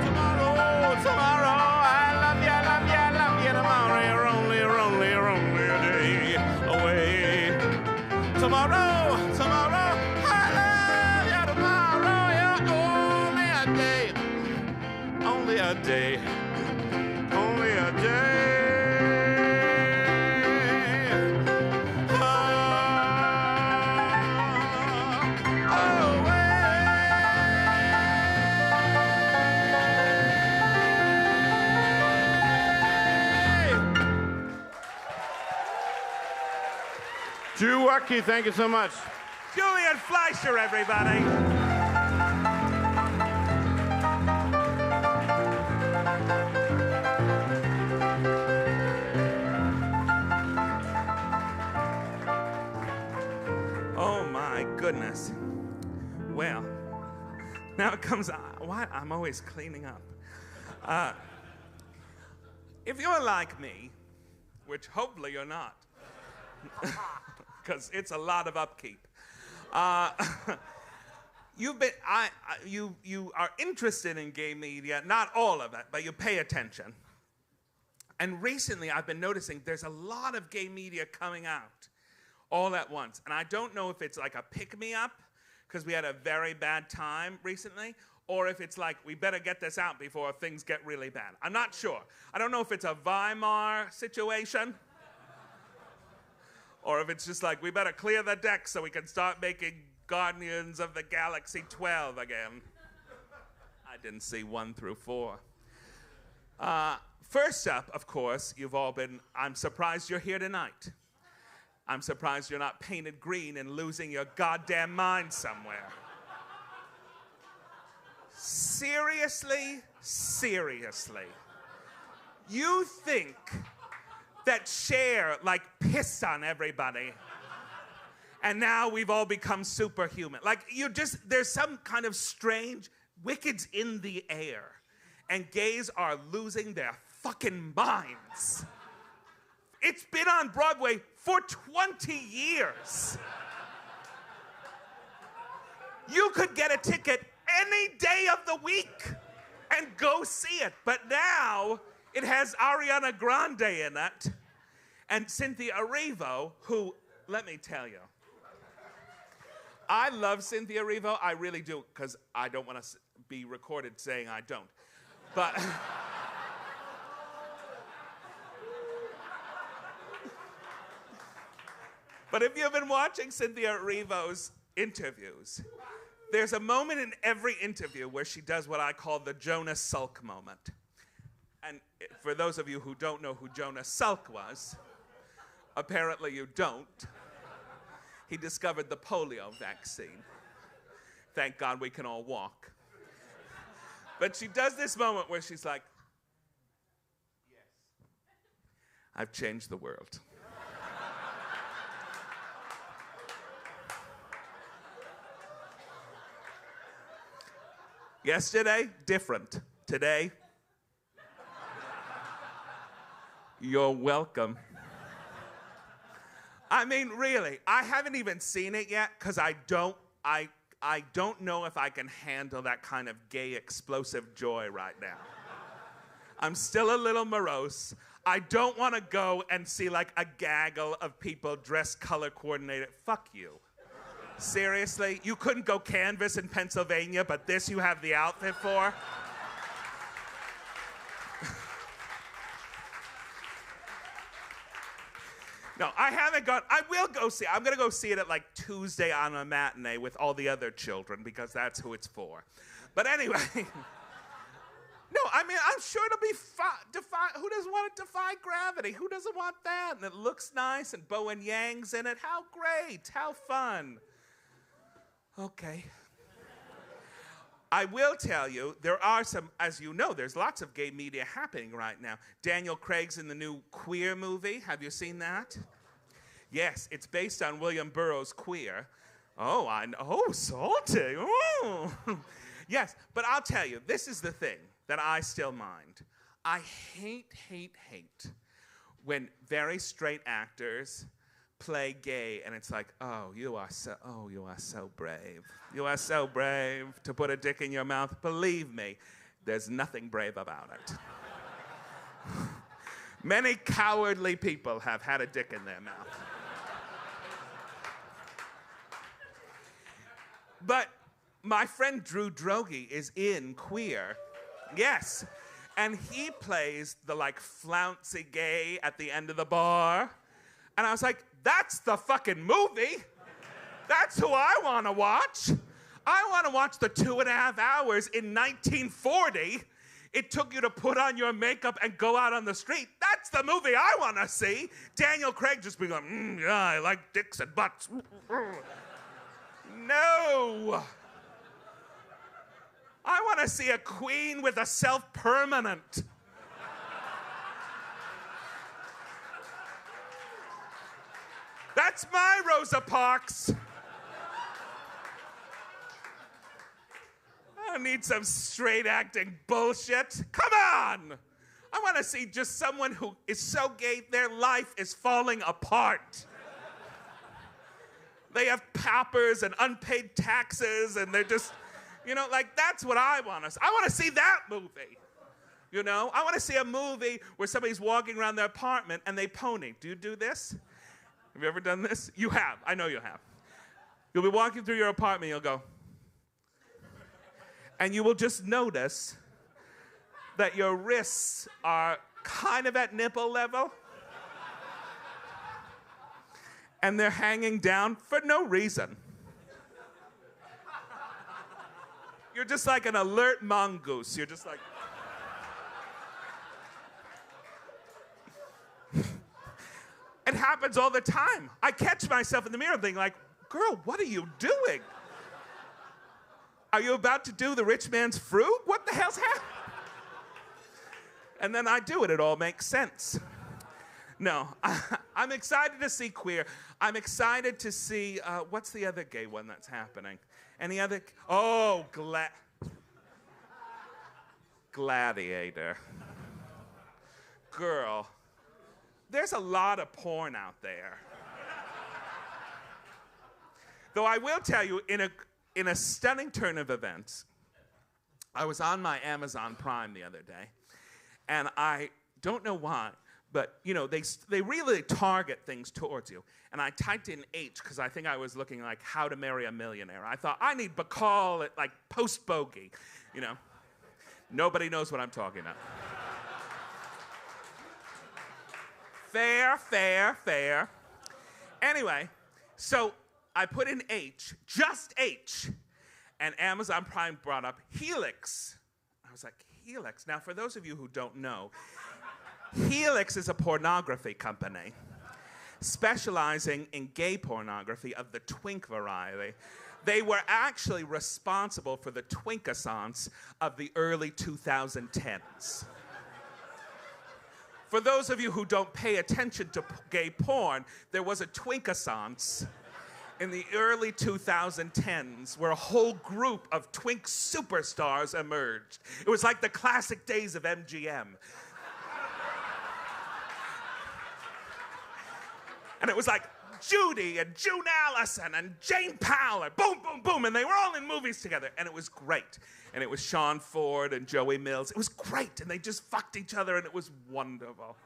Tomorrow, I love you. Tomorrow, you're only a day, only a day, only a day away. Drew Wacky, thank you so much. Julian Fleischer, everybody. Oh my goodness. Well, now it comes. What? I'm always cleaning up. If you're like me, which hopefully you're not, because it's a lot of upkeep. You are interested in gay media, not all of it, but you pay attention. And recently I've been noticing there's a lot of gay media coming out all at once. And I don't know if it's like a pick-me-up, because we had a very bad time recently, or if it's like, we better get this out before things get really bad. I'm not sure. I don't know if it's a Weimar situation, or if it's just like, we better clear the deck so we can start making Guardians of the Galaxy 12 again. didn't see 1 through 4. First up, of course, you've all been, I'm surprised you're here tonight. I'm surprised you're not painted green and losing your goddamn mind somewhere. Seriously, seriously. You think that Cher, like, pissed on everybody, and now we've all become superhuman. Like, there's some kind of strange, wicked's in the air, and gays are losing their fucking minds. It's been on Broadway for 20 years. You could get a ticket any day of the week and go see it. But now it has Ariana Grande in it and Cynthia Erivo, who, let me tell you, I love Cynthia Erivo. I really do, because I don't want to be recorded saying I don't. But but if you've been watching Cynthia Erivo's interviews, there's a moment in every interview where she does what I call the Jonah Salk moment. And for those of you who don't know who Jonah Salk was, apparently you don't, he discovered the polio vaccine. Thank God we can all walk. But she does this moment where she's like, yes, I've changed the world. Yesterday, different. Today, you're welcome. I mean, really, I haven't even seen it yet because I don't know if I can handle that kind of gay explosive joy right now. I'm still a little morose. I don't want to go and see like a gaggle of people dressed color coordinated. Fuck you. Seriously? You couldn't go canvas in Pennsylvania, but this you have the outfit for? No, I haven't gone. I will go see it. I'm going to go see it at like Tuesday on a matinee with all the other children because that's who it's for. But anyway. No, I mean, I'm sure it'll be who doesn't want to defy gravity? Who doesn't want that? And it looks nice and Bowen Yang's in it. How great. How fun. Okay. I will tell you, there are some, as you know, there's lots of gay media happening right now. Daniel Craig's in the new Queer movie. Have you seen that? Yes, it's based on William Burroughs' Queer. Oh, I know. Oh, salty. Oh. Yes, but I'll tell you, this is the thing that I still mind. I hate when very straight actors play gay, and it's like, oh, you are so brave. You are so brave to put a dick in your mouth. Believe me, there's nothing brave about it. Many cowardly people have had a dick in their mouth. But my friend Drew Droege is in Queer. Yes. And he plays the like flouncy gay at the end of the bar. And I was like, that's the fucking movie. That's who I want to watch. I want to watch the 2.5 hours in 1940 it took you to put on your makeup and go out on the street. That's the movie I want to see. Daniel Craig just being like, yeah, I like dicks and butts. No. I want to see a queen with a self-permanent. That's my Rosa Parks. I don't need some straight acting bullshit. Come on! I want to see just someone who is so gay their life is falling apart. They have paupers and unpaid taxes and they're just, you know, like that's what I want to see. I want to see that movie. You know? I want to see a movie where somebody's walking around their apartment and they pony. Do you do this? Have you ever done this? You have. I know you have. You'll be walking through your apartment, you'll go. And you will just notice that your wrists are kind of at nipple level. And they're hanging down for no reason. You're just like an alert mongoose. You're just like... It happens all the time. I catch myself in the mirror thinking like, girl, what are you doing? Are you about to do the rich man's fruit? What the hell's happening? And then I do it. It all makes sense. No, I'm excited to see Queer. I'm excited to see, what's the other gay one that's happening? Any other? Oh, Gladiator. Girl, there's a lot of porn out there. Though I will tell you, in a stunning turn of events, I was on my Amazon Prime the other day, and I don't know why, but you know, they really target things towards you. And I typed in H because I think I was looking like How to Marry a Millionaire. I thought, I need Bacall at like post-bogey, you know. Nobody knows what I'm talking about. Fair, fair, fair. Anyway, so I put in H, just H, and Amazon Prime brought up Helix. I was like, Helix? Now, for those of you who don't know, Helix is a pornography company specializing in gay pornography of the twink variety. They were actually responsible for the twinkassance of the early 2010s. For those of you who don't pay attention to gay porn, there was a twinkassance in the early 2010s where a whole group of twink superstars emerged. It was like the classic days of MGM. And it was like Judy and June Allison and Jane Powell, and boom, boom, boom, and they were all in movies together, and it was great. And it was Sean Ford and Joey Mills. It was great, and they just fucked each other, and it was wonderful.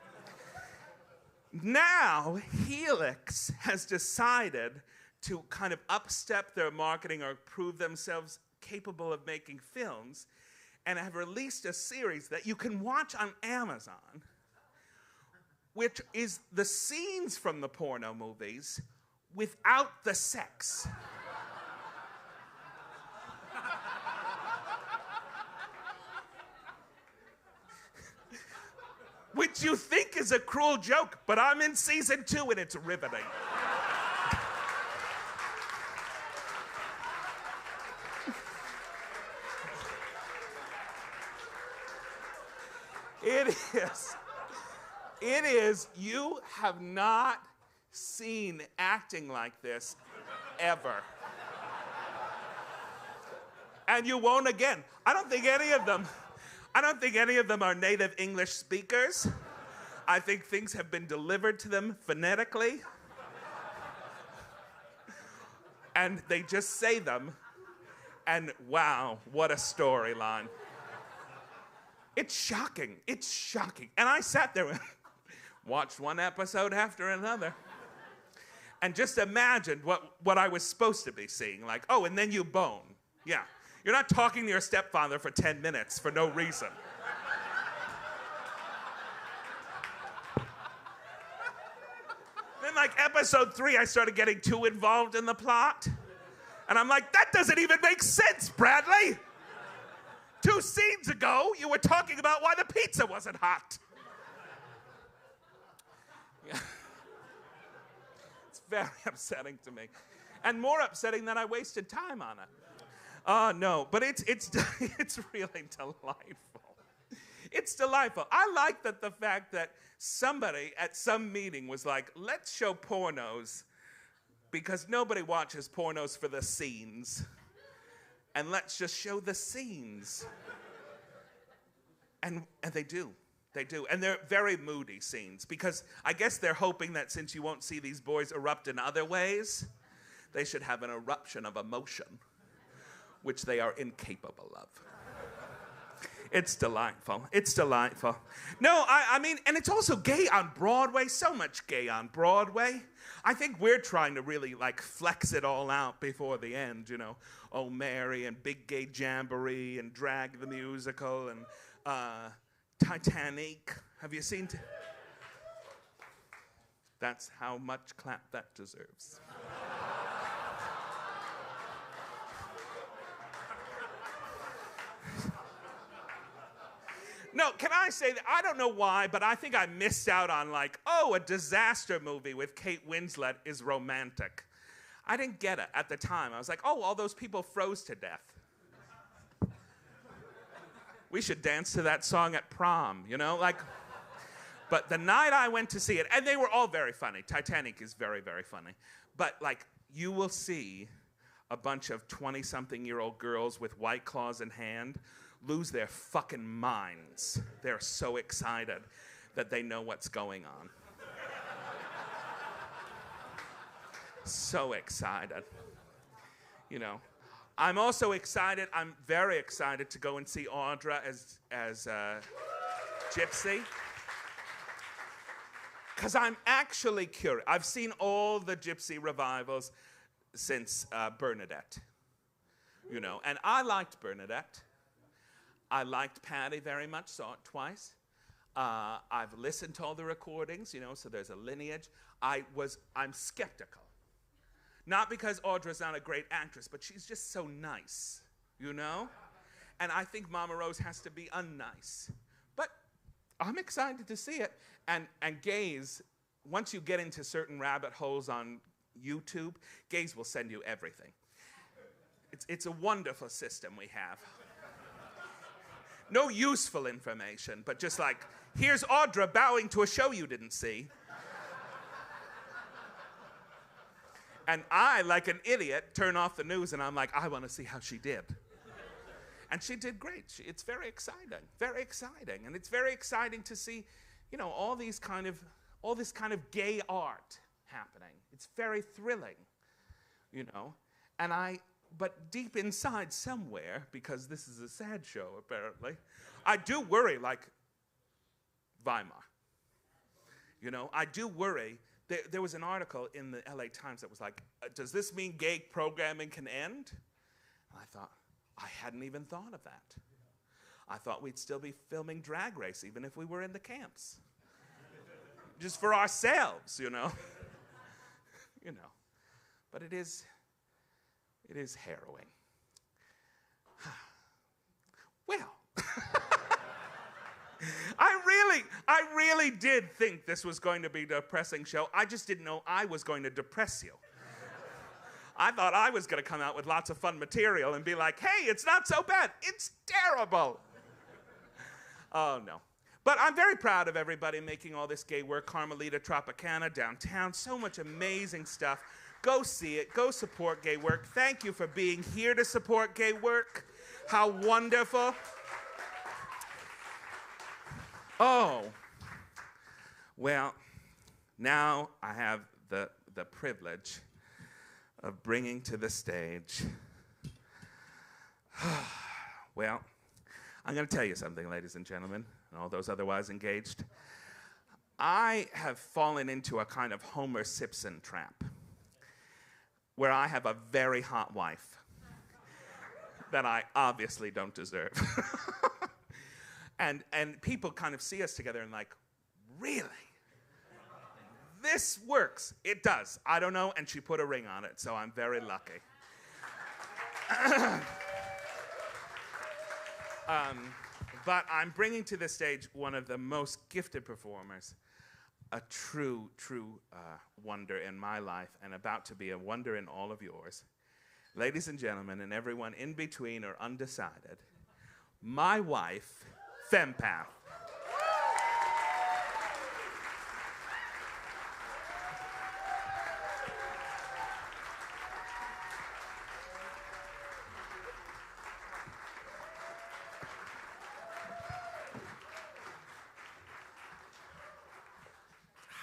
Now, Helix has decided to kind of upstep their marketing or prove themselves capable of making films, and have released a series that you can watch on Amazon, which is the scenes from the porno movies without the sex. Which you think is a cruel joke, but I'm in season 2 and it's riveting. It is, you have not seen acting like this ever. And you won't again. I don't think any of them are native English speakers. I think things have been delivered to them phonetically. And they just say them. And wow, what a storyline. It's shocking. It's shocking. And I sat there and watched one episode after another. And just imagined what I was supposed to be seeing. Like, oh, and then you bone. Yeah. You're not talking to your stepfather for 10 minutes for no reason. Then, like, episode 3, I started getting too involved in the plot. And I'm like, that doesn't even make sense, Bradley. 2 scenes ago, you were talking about why the pizza wasn't hot. Yeah. It's very upsetting to me. And more upsetting that I wasted time on it. Oh, no, but it's really delightful. It's delightful. I like that the fact that somebody at some meeting was like, let's show pornos because nobody watches pornos for the scenes. And let's just show the scenes. And they do. They do. And they're very moody scenes because I guess they're hoping that since you won't see these boys erupt in other ways, they should have an eruption of emotion, which they are incapable of. It's delightful. It's delightful. No, I mean, and it's also gay on Broadway, so much gay on Broadway. I think we're trying to really, like, flex it all out before the end, you know. Oh, Mary and Big Gay Jamboree and Drag the Musical and Titanic. Have you seen? That's how much clap that deserves. No, can I say that? I don't know why, but I think I missed out on a disaster movie with Kate Winslet is romantic. I didn't get it at the time. I was like, oh, all those people froze to death. We should dance to that song at prom, But the night I went to see it, and they were all very funny. Titanic is very, very funny. But, you will see a bunch of 20-something-year-old girls with White Claws in hand lose their fucking minds. They're so excited that they know what's going on. So excited. I'm also excited. I'm very excited to go and see Audra as Gypsy. Because I'm actually curious. I've seen all the Gypsy revivals since Bernadette. And I liked Bernadette. I liked Patty very much, saw it twice. I've listened to all the recordings, so there's a lineage. I'm skeptical. Not because Audra's not a great actress, but she's just so nice, And I think Mama Rose has to be unnice. But I'm excited to see it. And gays, once you get into certain rabbit holes on YouTube, gays will send you everything. It's a wonderful system we have. No useful information, but just here's Audra bowing to a show you didn't see. And I, like an idiot, turn off the news and I'm like, I want to see how she did. And she did great. It's very exciting, very exciting. And it's very exciting to see, all this kind of gay art happening. It's very thrilling, But deep inside somewhere, because this is a sad show apparently, I do worry Weimar. I do worry. There was an article in the LA Times that was does this mean gay programming can end? And I thought, I hadn't even thought of that. I thought we'd still be filming Drag Race even if we were in the camps. Just for ourselves, But it is harrowing. Well, I really did think this was going to be a depressing show. I just didn't know I was going to depress you. I thought I was going to come out with lots of fun material and be like, hey, it's not so bad. It's terrible. Oh, no. But I'm very proud of everybody making all this gay work. Carmelita Tropicana downtown, so much amazing stuff. Go see it. Go support gay work. Thank you for being here to support gay work. How wonderful. Oh, well, now I have the privilege of bringing to the stage. Well, I'm going to tell you something, ladies and gentlemen, and all those otherwise engaged. I have fallen into a kind of Homer Simpson trap where I have a very hot wife that I obviously don't deserve. And people kind of see us together and really? This works. It does. I don't know, and she put a ring on it, so I'm very lucky. But I'm bringing to the stage one of the most gifted performers, a true wonder in my life, and about to be a wonder in all of yours. Ladies and gentlemen, and everyone in between or undecided, my wife, Fempath.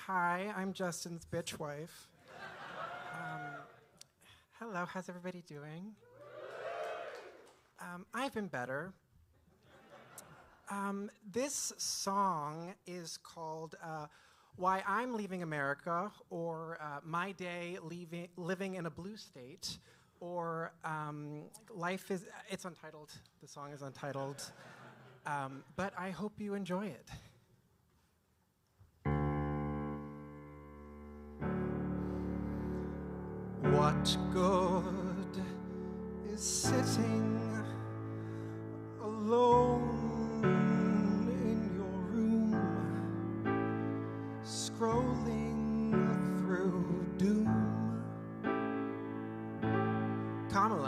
Hi, I'm Justin's bitch wife. Hello, how's everybody doing? I've been better. This song is called Why I'm Leaving America, or My Day Living in a Blue State, or it's untitled. The song is untitled. But I hope you enjoy it. What good is sitting alone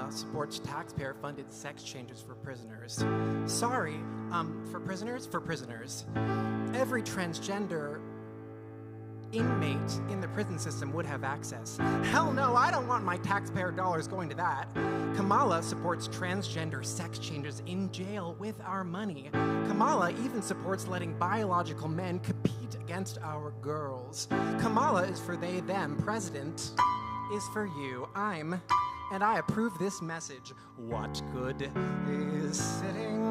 Kamala supports taxpayer-funded sex changes for prisoners. Sorry, for prisoners. Every transgender inmate in the prison system would have access. Hell no, I don't want my taxpayer dollars going to that. Kamala supports transgender sex changes in jail with our money. Kamala even supports letting biological men compete against our girls. Kamala is for they, them. President is for you. And I approve this message. What good is sitting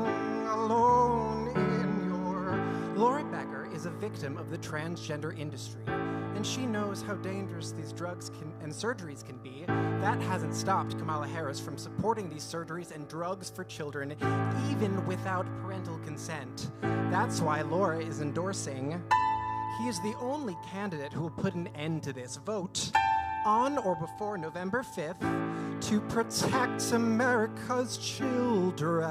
alone in your... Laura Becker is a victim of the transgender industry, and she knows how dangerous these drugs and surgeries can be. That hasn't stopped Kamala Harris from supporting these surgeries and drugs for children, even without parental consent. That's why Laura is endorsing. He is the only candidate who will put an end to this. Vote on or before November 5th to protect America's children.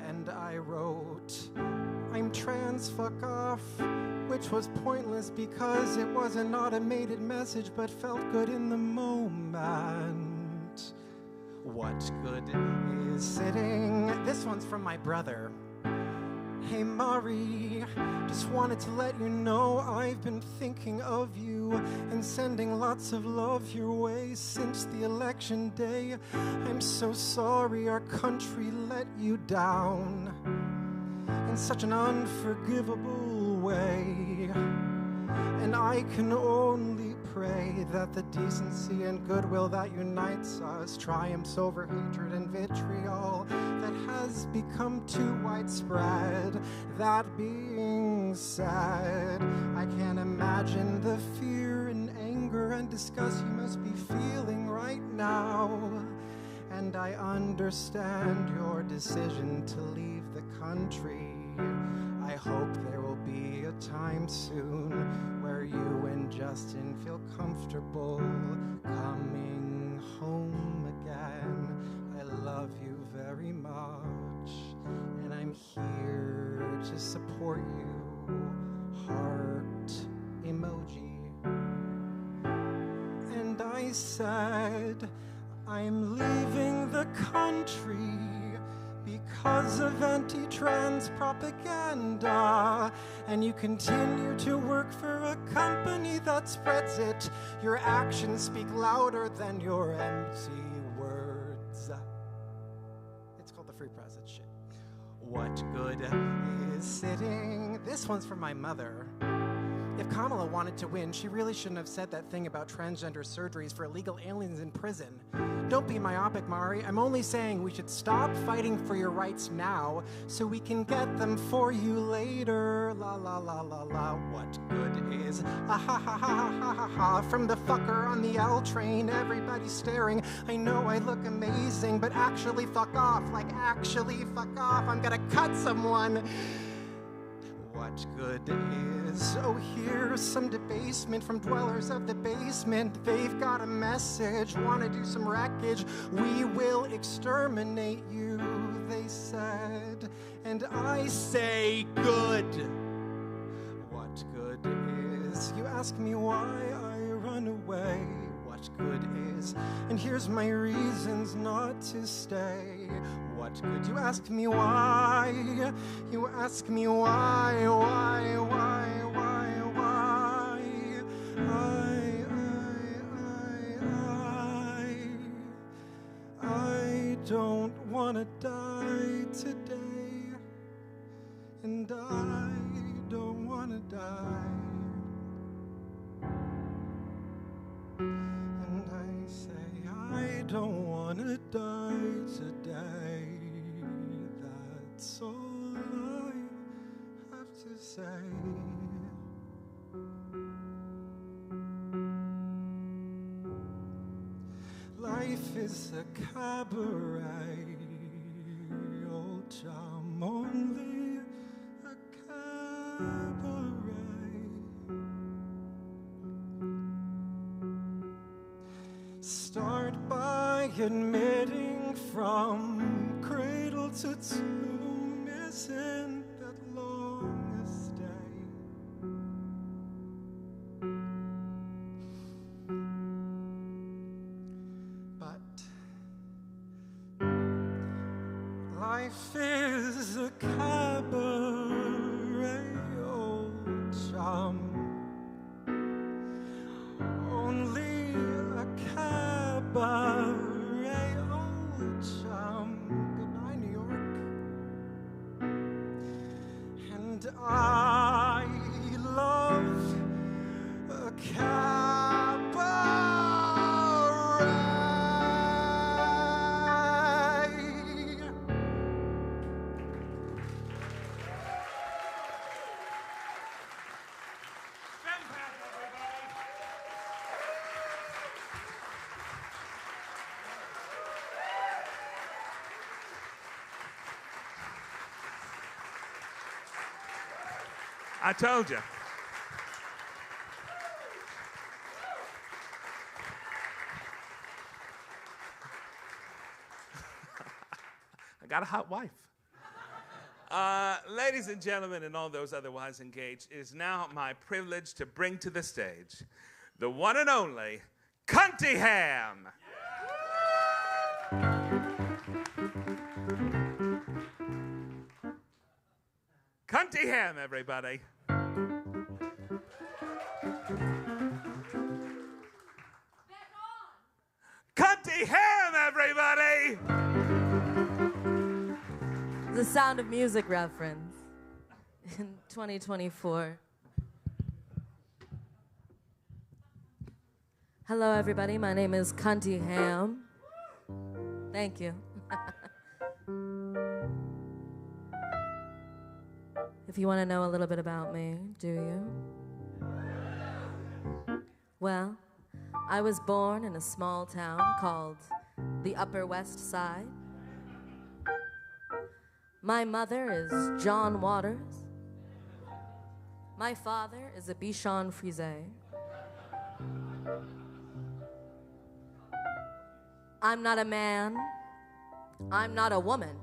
And I wrote, I'm trans, fuck off, which was pointless because it was an automated message but felt good in the moment. What good is sitting? This one's from my brother. Hey Mari, just wanted to let you know I've been thinking of you and sending lots of love your way since the election day. I'm so sorry our country let you down in such an unforgivable way. And I can only pray that the decency and goodwill that unites us triumphs over hatred and vitriol that has become too widespread. That being said, I can't imagine the fear and anger and disgust you must be feeling right now. And I understand your decision to leave the country. I hope there will be a time soon where you and Justin feel comfortable coming home again. I love you very much, and I'm here to support you. Heart emoji. And I said, I'm leaving the country because of anti-trans propaganda, and you continue to work for a company that spreads it. Your actions speak louder than your empty words. It's called the Free Press, it's shit. What good is sitting? This one's from my mother. If Kamala wanted to win, she really shouldn't have said that thing about transgender surgeries for illegal aliens in prison. Don't be myopic, Mari. I'm only saying we should stop fighting for your rights now so we can get them for you later. La la la la la. What good is ha ha ha ha ha ha ha from the fucker on the L train? Everybody's staring. I know I look amazing, but actually fuck off. Like actually fuck off. I'm gonna cut someone. What good is? Oh, here's some debasement from dwellers of the basement. They've got a message, wanna do some wreckage. We will exterminate you, they said. And I say good. What good is? You ask me why I run away. What good is? And here's my reasons not to stay. What good? You ask me why. You ask me why. I don't wanna die today, and I don't wanna die. And I say I don't wanna die today. That's all I have to say. Life is a cabaret, old chum, only a cabaret. Start by admitting from cradle to tomb isn't that long a stay. But Life is a cabaret, old chum. Only a cabaret, old chum. Goodbye, New York. And I love a cabaret. I told you. I got a hot wife. Ladies and gentlemen, and all those otherwise engaged, it is now my privilege to bring to the stage the one and only Cunty Ham. Cunty Ham, everybody. Cunty Ham, everybody. The Sound of Music reference in 2024. Hello, everybody. My name is Cunty Ham. Thank you. If you want to know a little bit about me, do you? Well, I was born in a small town called the Upper West Side. My mother is John Waters. My father is a Bichon Frise. I'm not a man. I'm not a woman.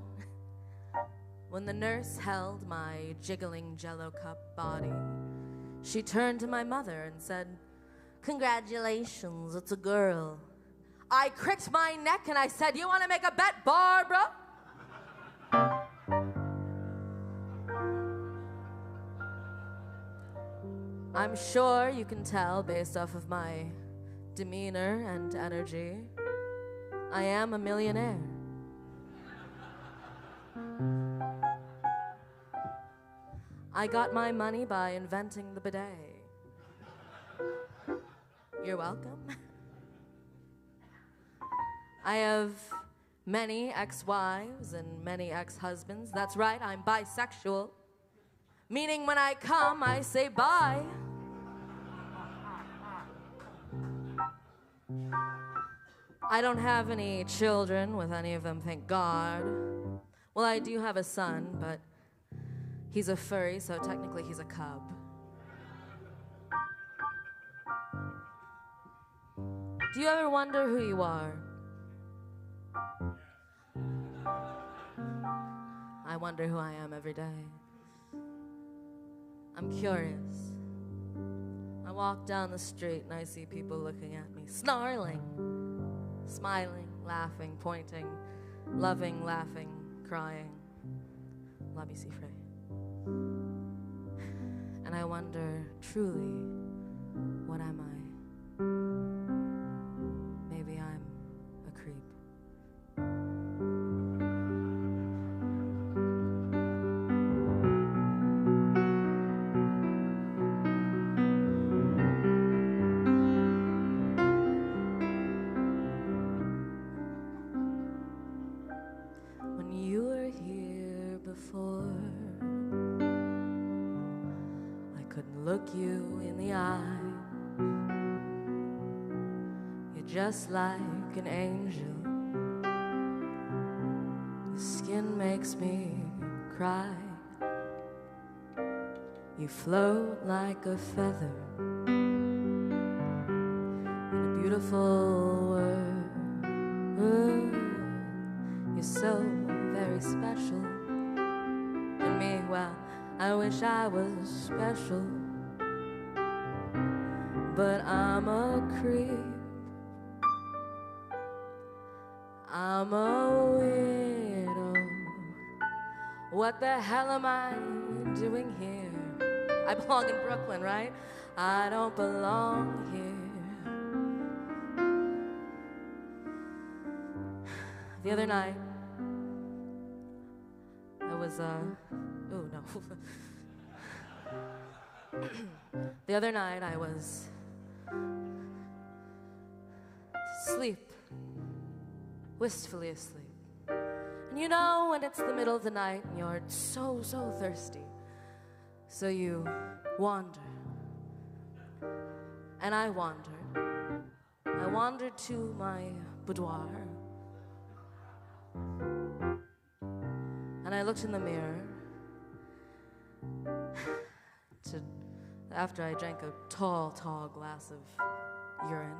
When the nurse held my jiggling Jell-O cup body, she turned to my mother and said, "Congratulations, it's a girl." I cricked my neck and I said, "You want to make a bet, Barbara?" I'm sure you can tell based off of my demeanor and energy, I am a millionaire. I got my money by inventing the bidet. You're welcome. I have many ex-wives and many ex-husbands. That's right, I'm bisexual. Meaning when I come, I say bye. I don't have any children with any of them, thank God. Well, I do have a son, but he's a furry, so technically he's a cub. Do you ever wonder who you are? I wonder who I am every day. I'm curious. I walk down the street and I see people looking at me, snarling, smiling, laughing, pointing, loving, laughing, crying. L'ami si frais. And I wonder, truly, what am I? Maybe I'm a creep. When you were here before, I couldn't look you in the eye. You're just like an angel. Your skin makes me cry. You float like a feather in a beautiful world. You're so very special. And me, well, I wish I was special. But I'm a creep. I'm a weirdo. What the hell am I doing here? I belong in Brooklyn, right? I don't belong here. The other night, I was, oh no. The other night I was asleep, wistfully asleep. And you know when it's the middle of the night and you're so thirsty, so you wander. And I wandered. I wandered to my boudoir. And I looked in the mirror after I drank a tall glass of urine.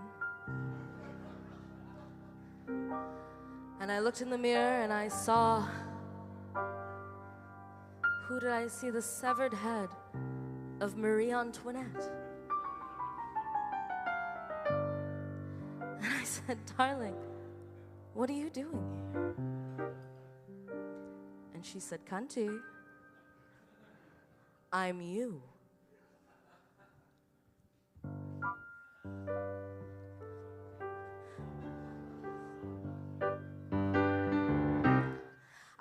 And I looked in the mirror and I saw, who did I see? The severed head of Marie Antoinette. And I said, darling, what are you doing here? And she said, Cunty, I'm you.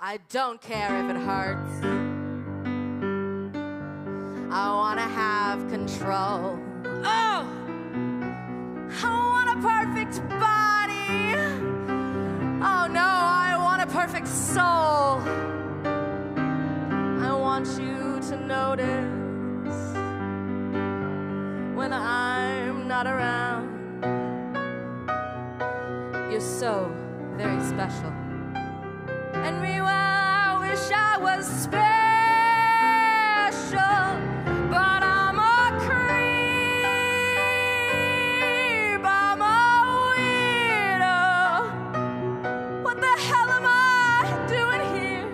I don't care if it hurts. I want to have control. Oh! I want a perfect body. Oh no, I want a perfect soul. I want you to notice when I'm not around. You're so very special. And me, well, I wish I was special, but I'm a creep, I'm a weirdo. What the hell am I doing here?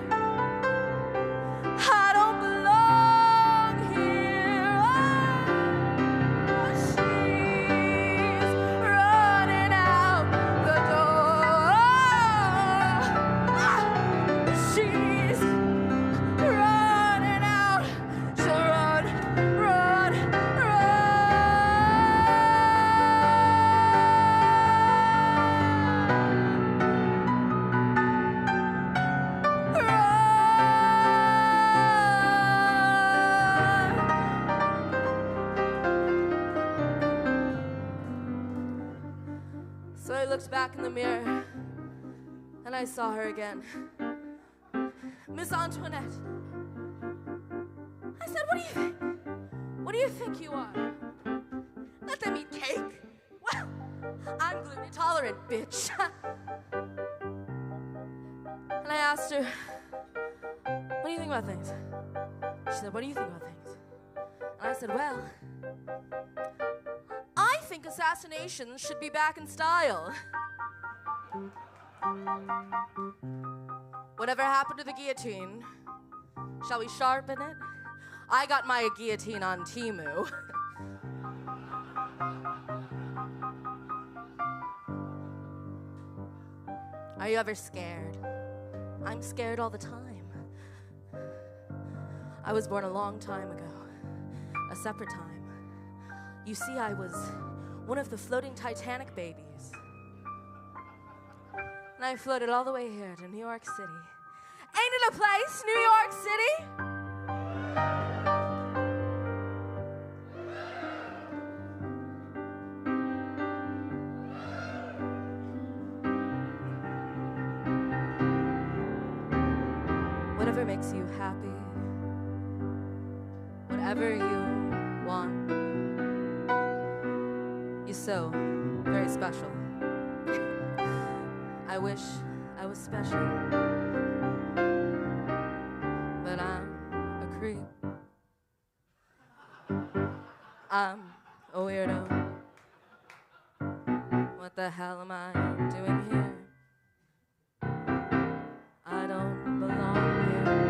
I don't belong here. Oh, she's running out the door. She's running out. She'll run, run, So I looked back in the mirror and I saw her again. Miss Antoinette. I said, what do you think? What do you think you are? Let them eat cake? Well, I'm gluten intolerant, bitch. And I asked her, what do you think about things? She said, what do you think about things? And I said, well, I think assassinations should be back in style. Whatever happened to the guillotine? Shall we sharpen it? I got my guillotine on Temu. Are you ever scared? I'm scared all the time. I was born a long time ago, a separate time. You see, I was one of the floating Titanic babies. And I floated all the way here to New York City. Ain't it a place, New York City? Whatever makes you happy, whatever you want, you're so very special. I wish I was special, but I'm a creep. I'm a weirdo. What the hell am I doing here? I don't belong here.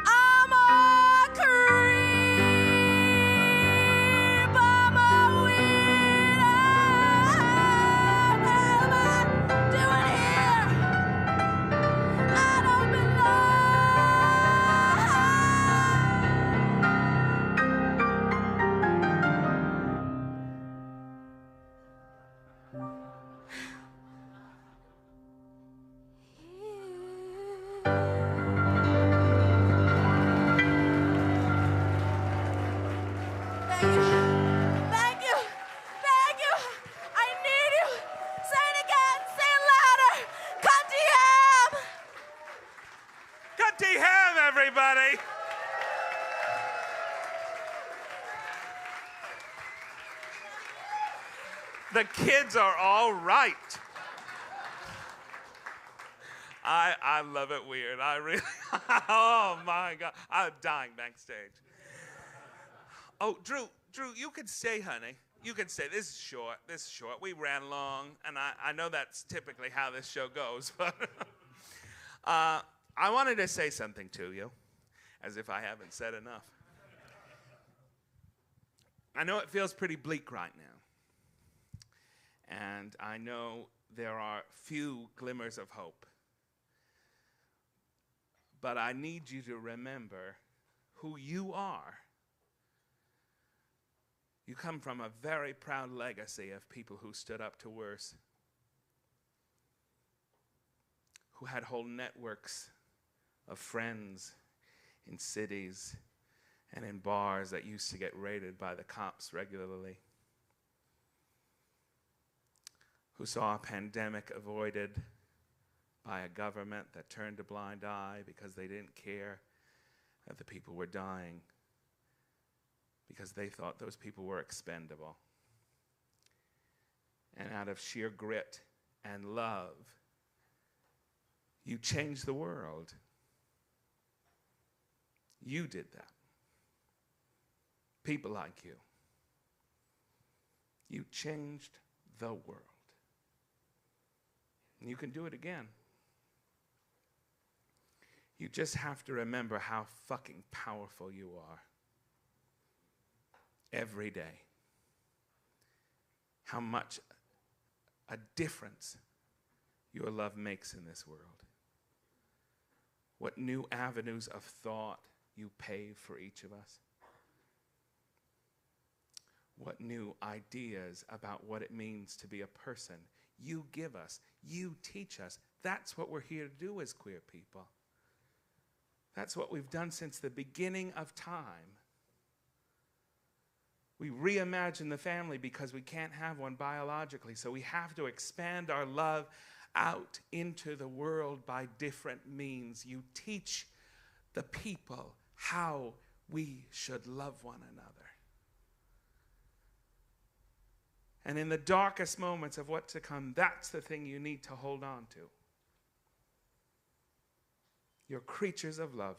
I'm a creep. I'm a weirdo. The kids are all right. I love it weird. I really, oh my God. I'm dying backstage. Oh, Drew, you could stay, honey. You could stay. This is short. We ran long, and I know that's typically how this show goes, but I wanted to say something to you, as if I haven't said enough. I know it feels pretty bleak right now, and I know there are few glimmers of hope. But I need you to remember who you are. You come from a very proud legacy of people who stood up to worse, who had whole networks of friends in cities and in bars that used to get raided by the cops regularly, who saw a pandemic avoided by a government that turned a blind eye because they didn't care that the people were dying, because they thought those people were expendable. And out of sheer grit and love, you changed the world. You did that. People like you. You changed the world. And you can do it again. You just have to remember how fucking powerful you are. Every day. How much a difference your love makes in this world. What new avenues of thought you pave for each of us. What new ideas about what it means to be a person you give us, you teach us. That's what we're here to do as queer people. That's what we've done since the beginning of time. We reimagine the family because we can't have one biologically, so we have to expand our love out into the world by different means. You teach the people how we should love one another. And in the darkest moments of what's to come, that's the thing you need to hold on to. You're creatures of love,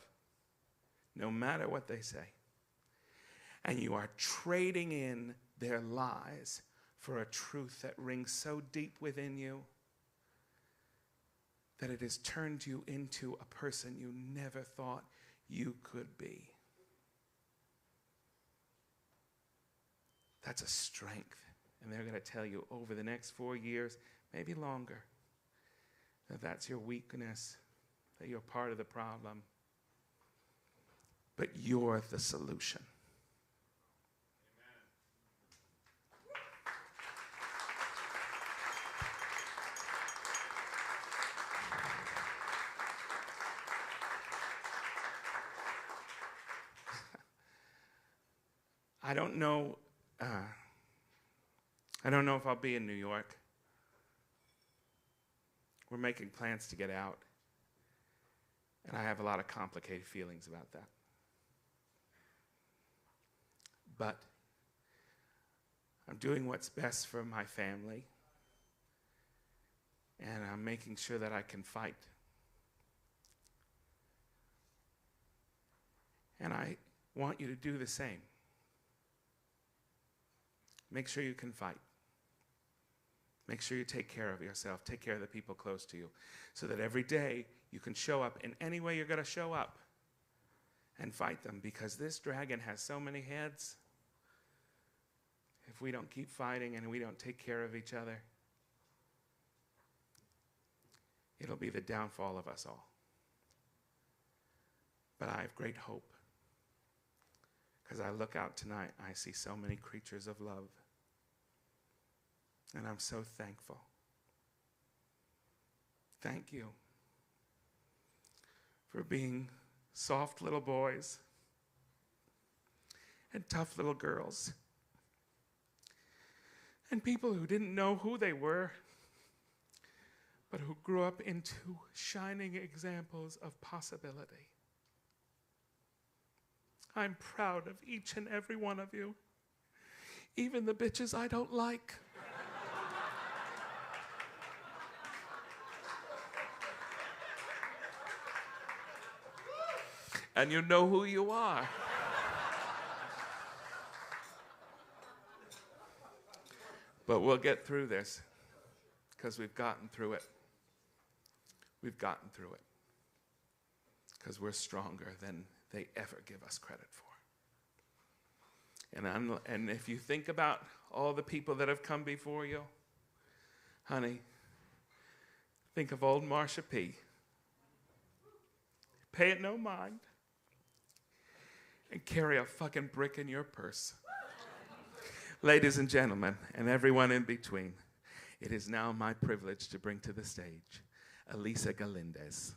no matter what they say. And you are trading in their lies for a truth that rings so deep within you that it has turned you into a person you never thought you could be. That's a strength. And they're going to tell you over the next 4 years, maybe longer, that that's your weakness, that you're part of the problem, but you're the solution. I don't know if I'll be in New York. We're making plans to get out. And I have a lot of complicated feelings about that. But I'm doing what's best for my family. And I'm making sure that I can fight. And I want you to do the same. Make sure you can fight. Make sure you take care of yourself. Take care of the people close to you. So that every day you can show up in any way you're going to show up and fight them. Because this dragon has so many heads. If we don't keep fighting and we don't take care of each other, it'll be the downfall of us all. But I have great hope. Because I look out tonight, I see so many creatures of love. And I'm so thankful. Thank you for being soft little boys and tough little girls and people who didn't know who they were, but who grew up into shining examples of possibility. I'm proud of each and every one of you, even the bitches I don't like. And you know who you are. But we'll get through this because we've gotten through it. We've gotten through it because we're stronger than they ever give us credit for. And if you think about all the people that have come before you, honey, think of old Marsha P. Pay it no mind and carry a fucking brick in your purse. Ladies and gentlemen, and everyone in between, it is now my privilege to bring to the stage Alisa Gindes.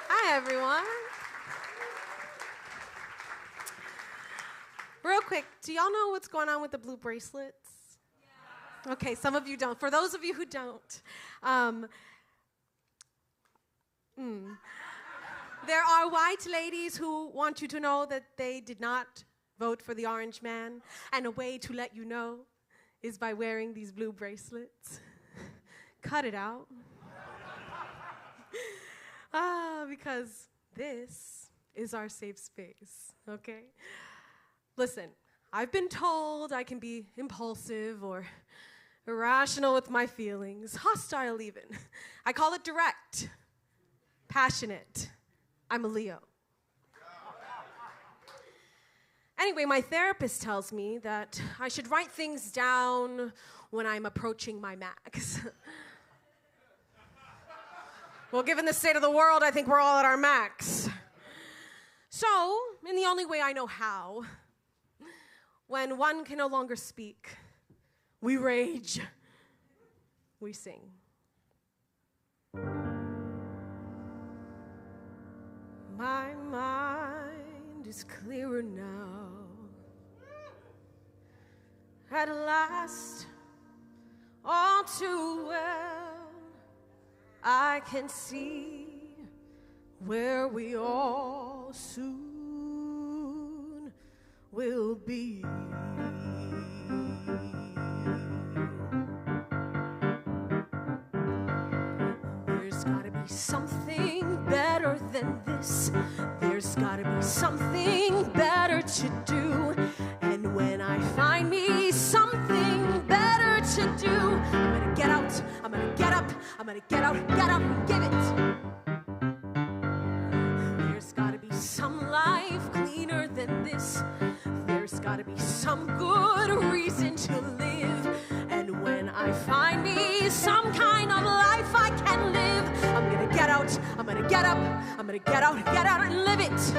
Hi, everyone. Real quick, do y'all know what's going on with the blue bracelets? Yeah. Okay, some of you don't. For those of you who don't, there are white ladies who want you to know that they did not vote for the orange man, and a way to let you know is by wearing these blue bracelets. Cut it out. Because this is our safe space, okay? Listen, I've been told I can be impulsive or irrational with my feelings, hostile even. I call it direct, passionate. I'm a Leo. Anyway, my therapist tells me that I should write things down when I'm approaching my max. Well, given the state of the world, I think we're all at our max. So, in the only way I know how, when one can no longer speak, we rage, we sing. My mind is clearer now. At last, all too well, I can see where we all soon will be. There's gotta be something better than this. There's gotta be something better to do. And when I find me something better to do, I'm gonna get out, I'm gonna get up, I'm gonna get out and give it. There's gotta be some life cleaner than this. There's gotta be some good reason to live. And when I find me some kind of life I can live, I'm gonna get out, I'm gonna get up, I'm gonna get out and live it.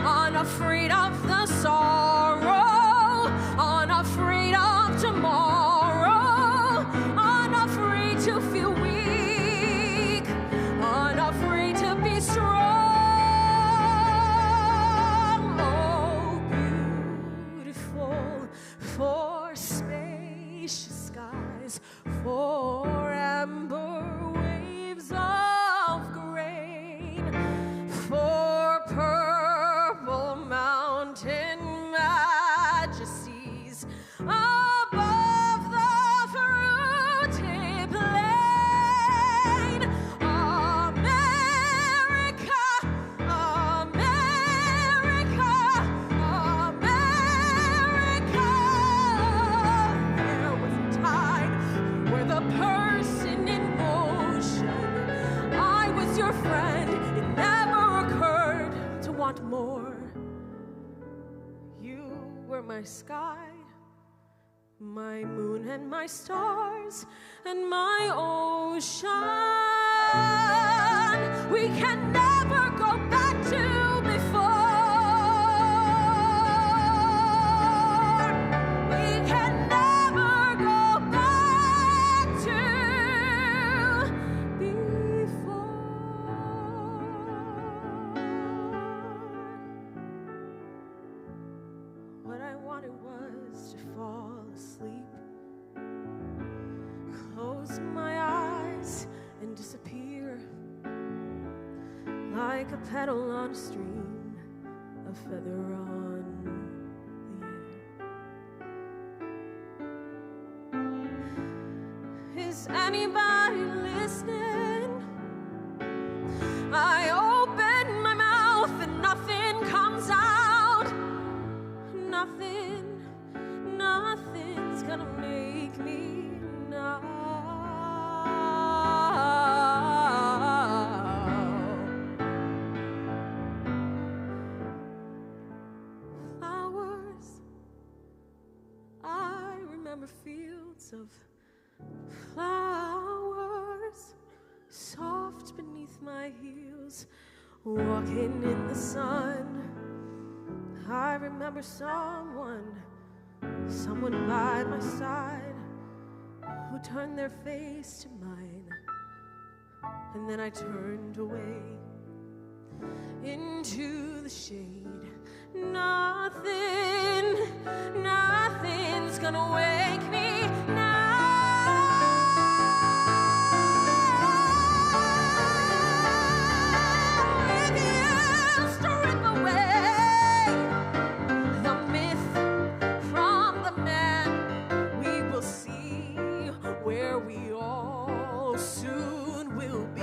Unafraid of the sorrow, unafraid of tomorrow, unafraid to feel weak, unafraid to be strong. Oh, beautiful for spacious skies, for amber waves of grain, for purple mountain majesties above the fruity plain. America, America, America. There was a time where the person in motion, I was your friend. It never occurred to want more. You were my sky, my moon and my stars, and my ocean. We can never go back to before. We can never go back to before. What I wanted was to fall asleep, close my eyes and disappear like a petal on a stream. feather on the air. Is anybody listening? I open my mouth and nothing comes out. Nothing's gonna make me now. Flowers, I remember fields of flowers, soft beneath my heels, walking in the sun. I remember someone by my side who turned their face to mine, and then I turned away into the shade. Nothing's gonna wake me now. Where we all soon will be.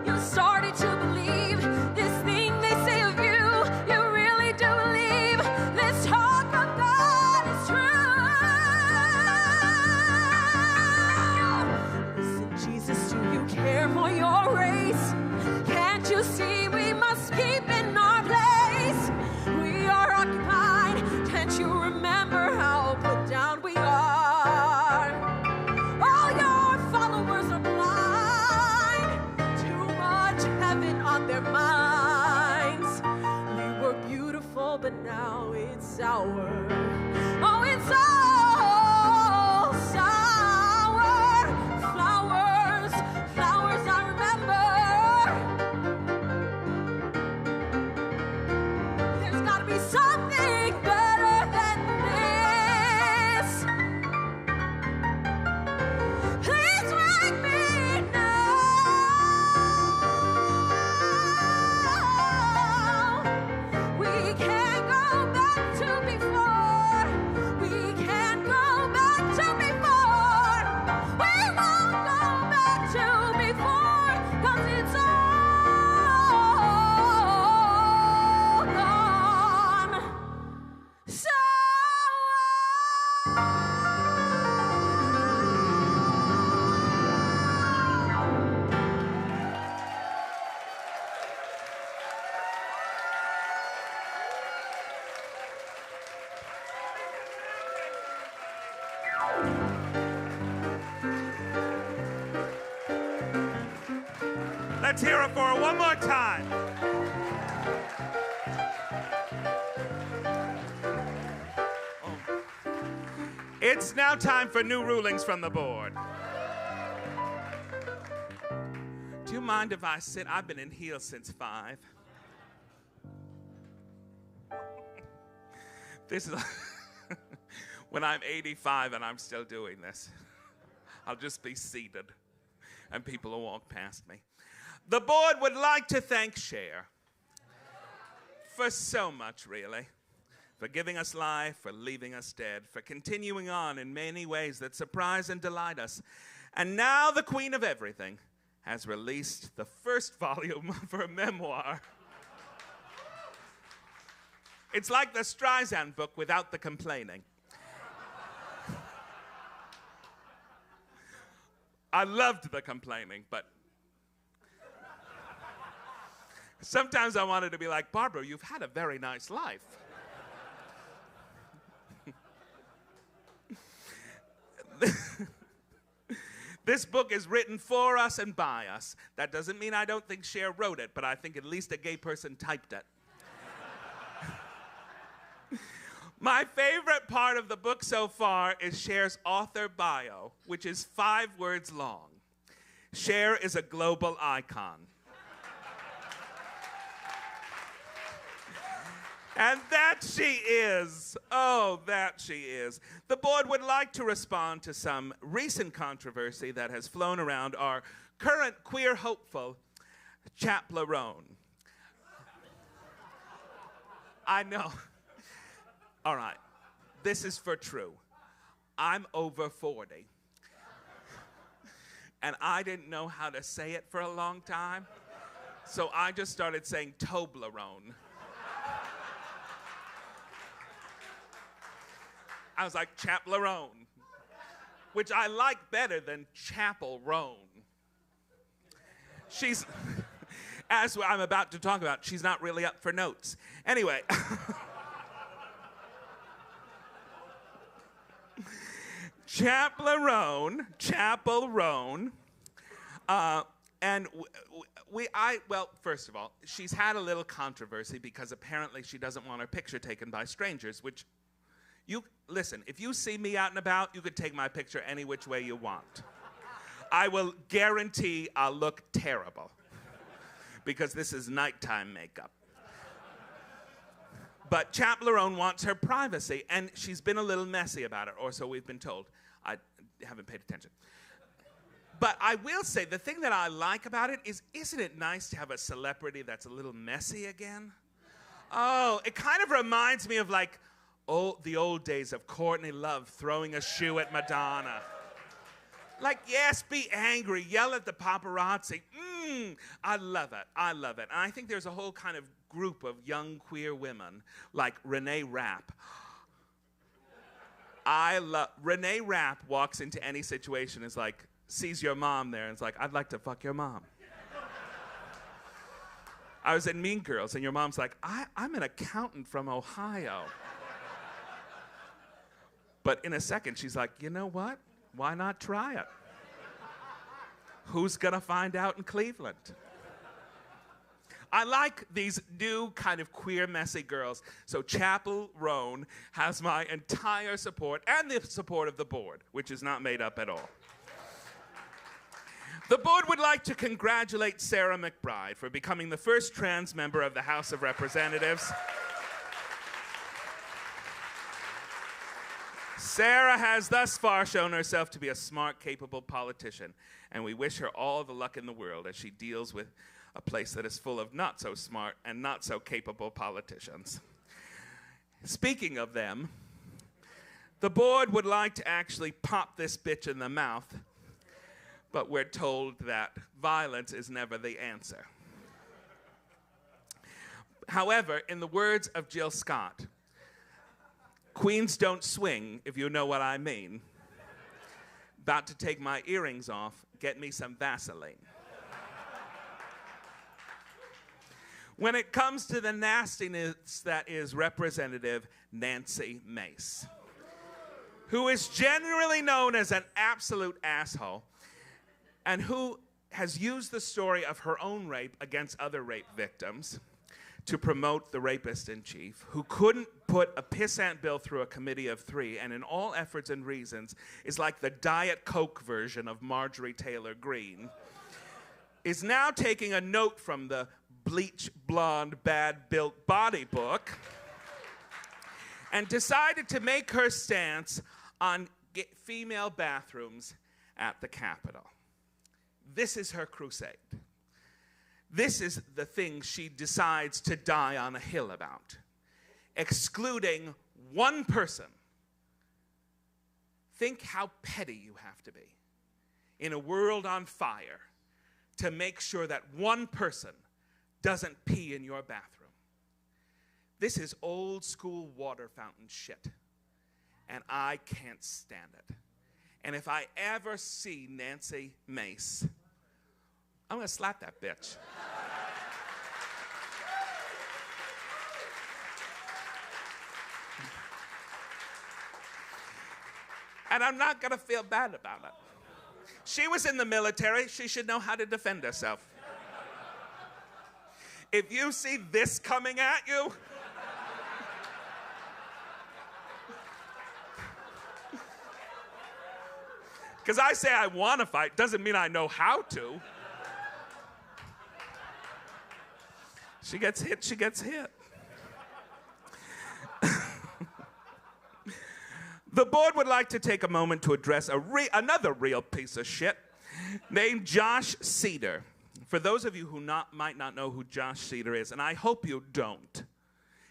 You started to believe this thing they say of you. You really do believe this talk of God is true. Listen, Jesus, do you care for your race? Can't you see we must keep in our place? We are occupied. Can't you remember how put down we are? All your followers are blind. Too much heaven on their minds. We were beautiful, but now it's sour. Oh, it's all sour. Flowers, I remember. There's gotta be something better than this. Please wake me now. We can't go back to before. We can't go back to before. We won't go back to before, 'cause it's all gone. So Let's hear it for her one more time. It's now time for new rulings from the board. Do you mind if I sit? I've been in heels since 5. This is when I'm 85 and I'm still doing this. I'll just be seated and people will walk past me. The board would like to thank Cher for so much, really. For giving us life, for leaving us dead, for continuing on in many ways that surprise and delight us. And now the Queen of Everything has released the first volume of her memoir. It's like the Streisand book without the complaining. I loved the complaining, but sometimes I wanted to be like, Barbara, you've had a very nice life. This book is written for us and by us. That doesn't mean I don't think Cher wrote it, but I think at least a gay person typed it. My favorite part of the book so far is Cher's author bio, which is 5 words long. Cher is a global icon. And that she is. Oh, that she is. The board would like to respond to some recent controversy that has flown around our current queer hopeful, Chap Larone. I know. All right. This is for true. I'm over 40. And I didn't know how to say it for a long time. So I just started saying Toblerone. I was like, Chaplerone, which I like better than Chapel Roan. She's, as I'm about to talk about, she's not really up for notes. Anyway. Chapel Roan. Well, first of all, she's had a little controversy because apparently she doesn't want her picture taken by strangers, which, listen, if you see me out and about, you could take my picture any which way you want. I will guarantee I'll look terrible because this is nighttime makeup. But Chaplerone wants her privacy, and she's been a little messy about it, or so we've been told. I haven't paid attention. But I will say, the thing that I like about it is, isn't it nice to have a celebrity that's a little messy again? Oh, it kind of reminds me of like the old days of Courtney Love throwing a shoe at Madonna. Like, yes, be angry, yell at the paparazzi. I love it. I love it. And I think there's a whole kind of group of young queer women, like Renee Rapp. Renee Rapp walks into any situation, is like, sees your mom there, and is like, I'd like to fuck your mom. I was in Mean Girls, and your mom's like, I'm an accountant from Ohio. But in a second, she's like, you know what? Why not try it? Who's gonna find out in Cleveland? I like these new kind of queer, messy girls. So Chapel Roan has my entire support and the support of the board, which is not made up at all. The board would like to congratulate Sarah McBride for becoming the first trans member of the House of Representatives. Sarah has thus far shown herself to be a smart, capable politician, and we wish her all the luck in the world as she deals with a place that is full of not so smart and not so capable politicians. Speaking of them, the board would like to actually pop this bitch in the mouth, but we're told that violence is never the answer. However, in the words of Jill Scott, queens don't swing, if you know what I mean. About to take my earrings off, get me some Vaseline. When it comes to the nastiness that is Representative Nancy Mace, who is generally known as an absolute asshole, and who has used the story of her own rape against other rape victims to promote the rapist in chief, who couldn't put a pissant bill through a committee of 3, and in all efforts and reasons is like the Diet Coke version of Marjorie Taylor Greene, is now taking a note from the bleach blonde bad built body book and decided to make her stance on female bathrooms at the Capitol. This is her crusade. This is the thing she decides to die on a hill about, excluding one person. Think how petty you have to be in a world on fire to make sure that one person doesn't pee in your bathroom. This is old school water fountain shit, and I can't stand it. And if I ever see Nancy Mace, I'm gonna slap that bitch. And I'm not gonna feel bad about it. She was in the military, she should know how to defend herself. If you see this coming at you, because I say I want to fight, doesn't mean I know how to. She gets hit, she gets hit. The board would like to take a moment to address another real piece of shit named Josh Cedar. For those of you who might not know who Josh Cedar is, and I hope you don't,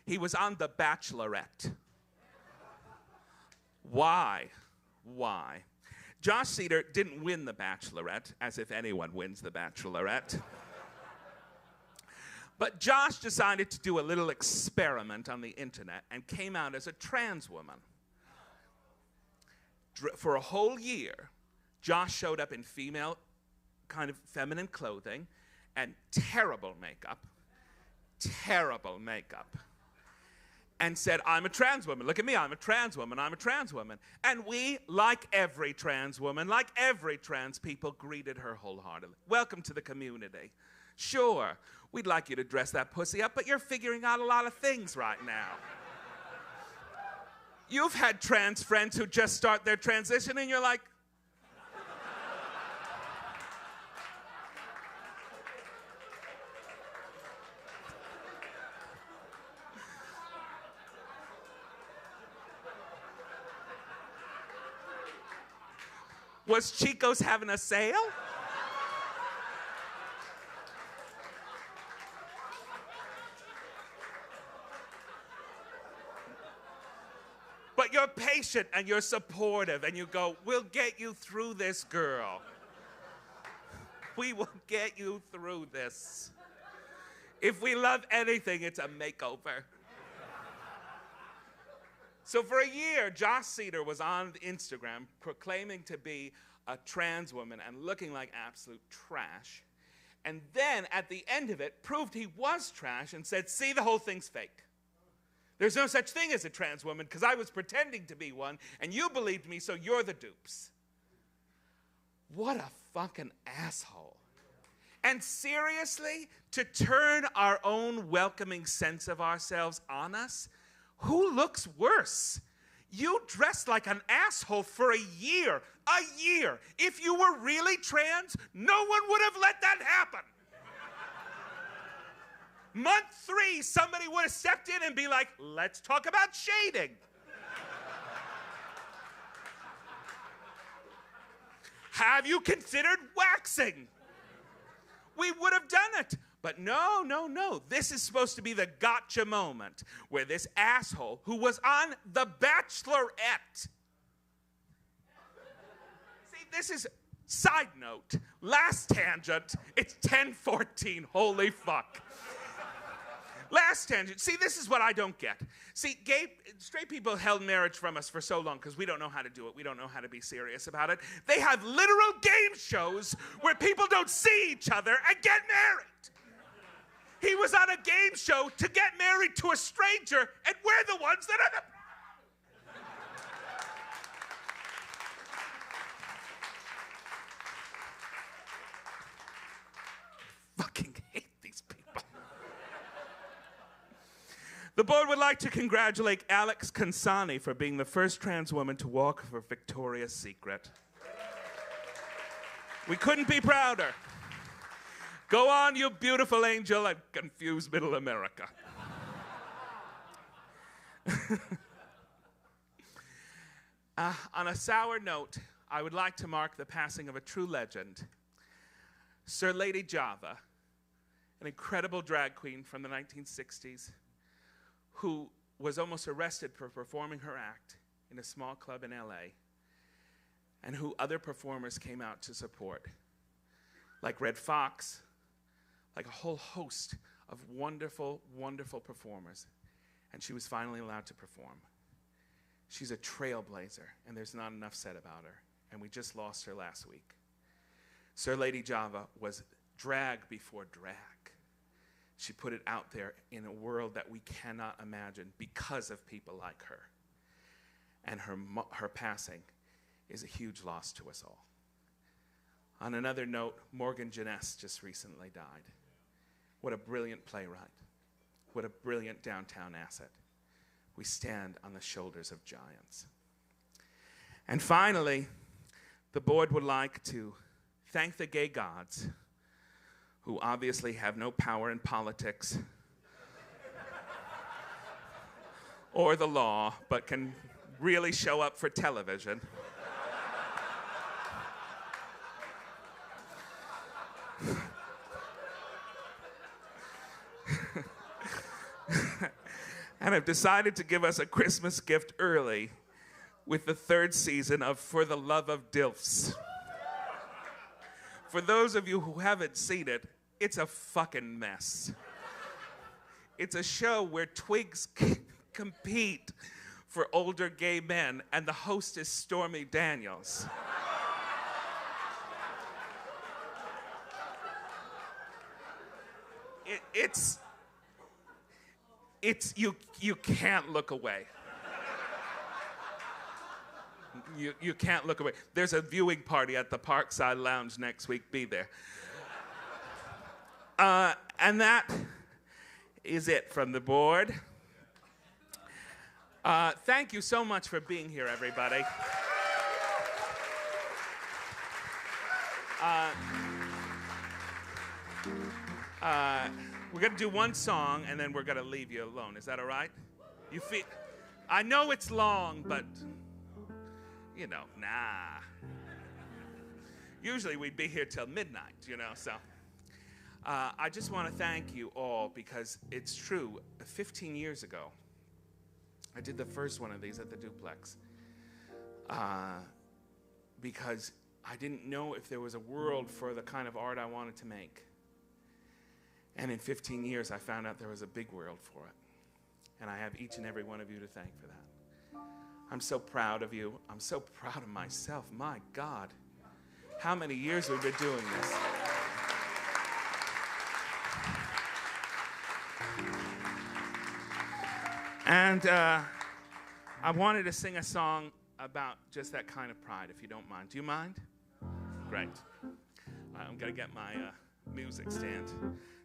He was on The Bachelorette. Why? Why? Josh Cedar didn't win The Bachelorette, as if anyone wins The Bachelorette. But Josh decided to do a little experiment on the internet and came out as a trans woman. For a whole year, Josh showed up in female, kind of feminine clothing and terrible makeup, and said, I'm a trans woman. Look at me, I'm a trans woman, I'm a trans woman. And we, like every trans woman, like every trans people, greeted her wholeheartedly. Welcome to the community. Sure, we'd like you to dress that pussy up, but you're figuring out a lot of things right now. You've had trans friends who just start their transition and you're like, was Chico's having a sale? But you're patient and you're supportive and you go, we'll get you through this, girl. We will get you through this. If we love anything, it's a makeover. So for a year, Josh Cedar was on Instagram proclaiming to be a trans woman and looking like absolute trash. And then at the end of it, proved he was trash and said, see, the whole thing's fake. There's no such thing as a trans woman because I was pretending to be one and you believed me, so you're the dupes. What a fucking asshole. And seriously, to turn our own welcoming sense of ourselves on us, who looks worse? You dressed like an asshole for a year. A year. If you were really trans, no one would have let that happen. Month 3, somebody would have stepped in and be like, let's talk about shading. Have you considered waxing? We would have done it. But no, no, no. This is supposed to be the gotcha moment where this asshole who was on The Bachelorette. See, this is, side note, last tangent, it's 10:14, holy fuck. Last tangent. See, this is what I don't get. See, straight people held marriage from us for so long because we don't know how to do it. We don't know how to be serious about it. They have literal game shows where people don't see each other and get married. He was on a game show to get married to a stranger, and we're the ones that are the... Fucking hate these people. The board would like to congratulate Alex Consani for being the first trans woman to walk for Victoria's Secret. We couldn't be prouder. Go on, you beautiful angel, and confuse middle America. On a sour note, I would like to mark the passing of a true legend, Sir Lady Java, an incredible drag queen from the 1960s, who was almost arrested for performing her act in a small club in LA, and who other performers came out to support, like Red Fox, like a whole host of wonderful, wonderful performers. And she was finally allowed to perform. She's a trailblazer, and there's not enough said about her. And we just lost her last week. Sir Lady Java was drag before drag. She put it out there in a world that we cannot imagine because of people like her. And her passing is a huge loss to us all. On another note, Morgan Gindes just recently died. What a brilliant playwright. What a brilliant downtown asset. We stand on the shoulders of giants. And finally, the board would like to thank the gay gods, who obviously have no power in politics or the law, but can really show up for television. and have decided to give us a Christmas gift early with the 3rd season of For the Love of Dilfs. For those of you who haven't seen it, it's a fucking mess. It's a show where twigs compete for older gay men, and the host is Stormy Daniels. You can't look away. You can't look away. There's a viewing party at the Parkside Lounge next week. Be there. And that is it from the board. Thank you so much for being here, everybody. We're going to do one song, and then we're going to leave you alone. Is that all right? You feel... I know it's long, but... nah. Usually we'd be here till midnight, so. I just want to thank you all because it's true. 15 years ago, I did the first one of these at the Duplex because I didn't know if there was a world for the kind of art I wanted to make. And in 15 years, I found out there was a big world for it. And I have each and every one of you to thank for that. I'm so proud of you. I'm so proud of myself. My God, how many years we've been doing this. And I wanted to sing a song about just that kind of pride, if you don't mind. Do you mind? Great. I'm going to get my music stand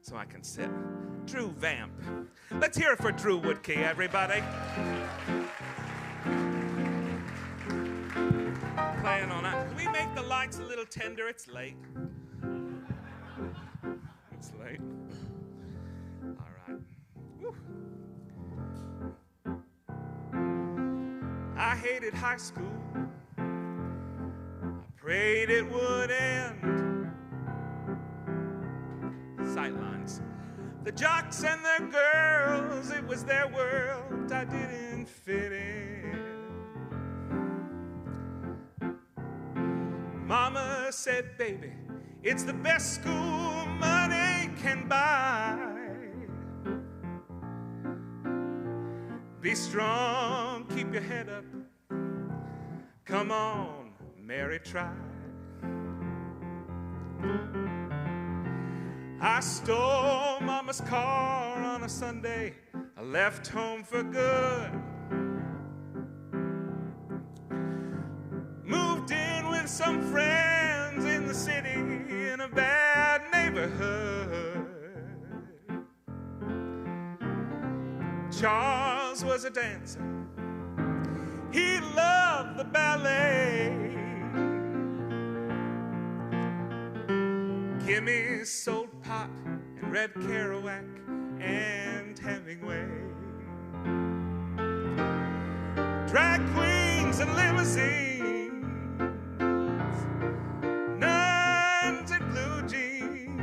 so I can sit. Drew Vamp. Let's hear it for Drew Woodkey, everybody. Playing on that. Can we make the lights a little tender? It's late. It's late. All right. Woo. I hated high school. I prayed it would end. Sightlines. The jocks and the girls, it was their world. I didn't fit in. Mama said, baby, it's the best school money can buy. Be strong, keep your head up. Come on, Mary, try. I stole Mama's car on a Sunday. I left home for good. Moved in with some friends in the city in a bad neighborhood. Charles was a dancer. He loved the ballet. Kimmy sold pot and read Kerouac and Hemingway. Drag queens and limousines, nuns in blue jeans,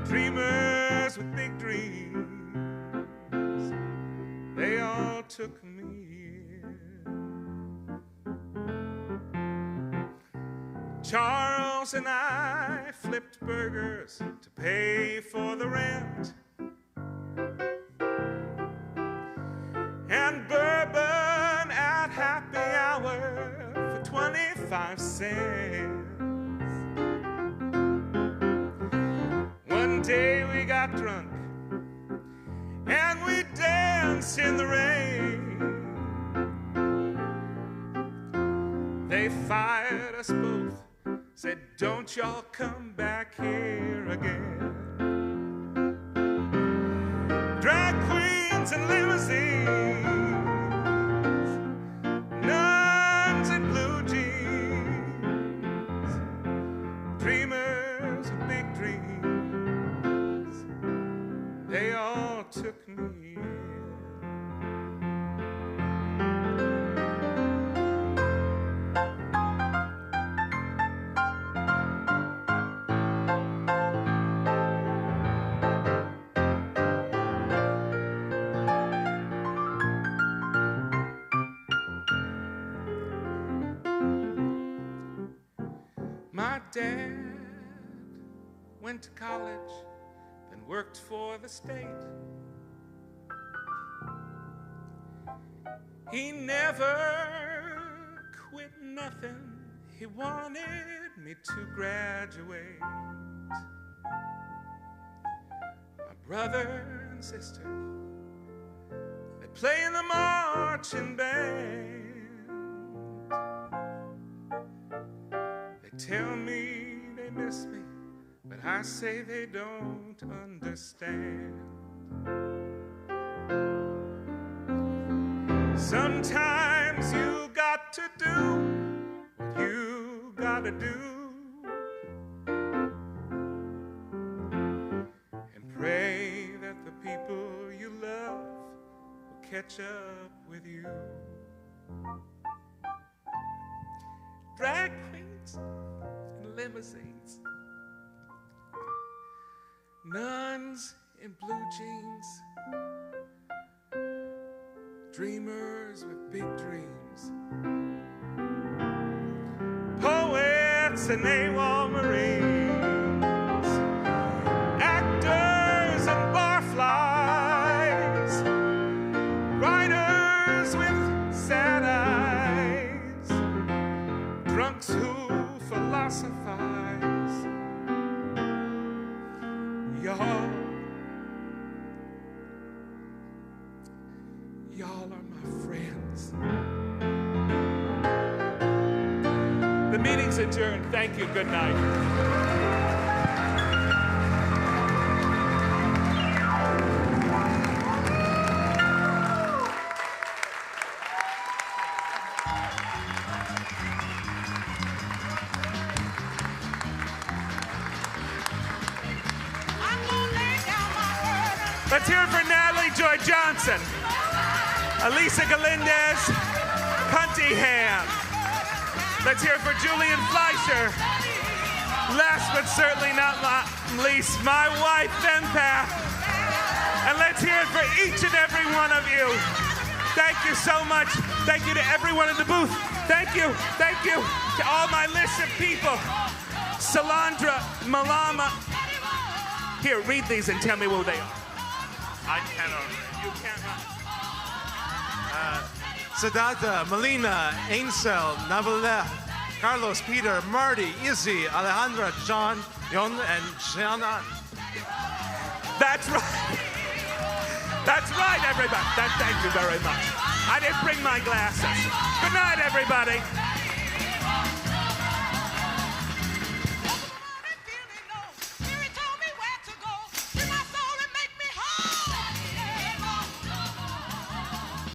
dreamers with big dreams, they all took me in. Charles and I flipped burgers to pay for the rent, and bourbon at happy hour for 25 cents. One day we got drunk and we danced in the rain. They fired us both, said, don't y'all come back here again. Drag queens and limousines, nuns in blue jeans, dreamers with big dreams, they all took me in. dad went to college, then worked for the state. He never quit nothing. He wanted me to graduate. My brother and sister, they play in the marching band. They tell me they miss me, but I say they don't understand. Sometimes you got to do what you gotta do, and pray that the people you love will catch up with you. Drag queens and limousines, nuns in blue jeans, dreamers with big dreams, poets and AWOL Marines, actors and barflies, writers with sad eyes, drunks who philosophize. Y'all are my friends. The meeting's adjourned. Thank you. Good night. Let's hear it for Natalie Joy Johnson, Alisa Gindes, Cunty Ham. Let's hear it for Julian Fer. Last but certainly not least, my wife, Empath. And let's hear it for each and every one of you. Thank you so much. Thank you to everyone in the booth. Thank you to all my list of people. Salandra, Malama. Here, read these and tell me who they are. I cannot. You cannot. Siddhartha, Melina, Ainsel, Navale, Carlos, Peter, Marty, Izzy, Alejandra, John, Yon, and Shannon. That's right. That's right, everybody. Thank you very much. I didn't bring my glasses. Good night, everybody.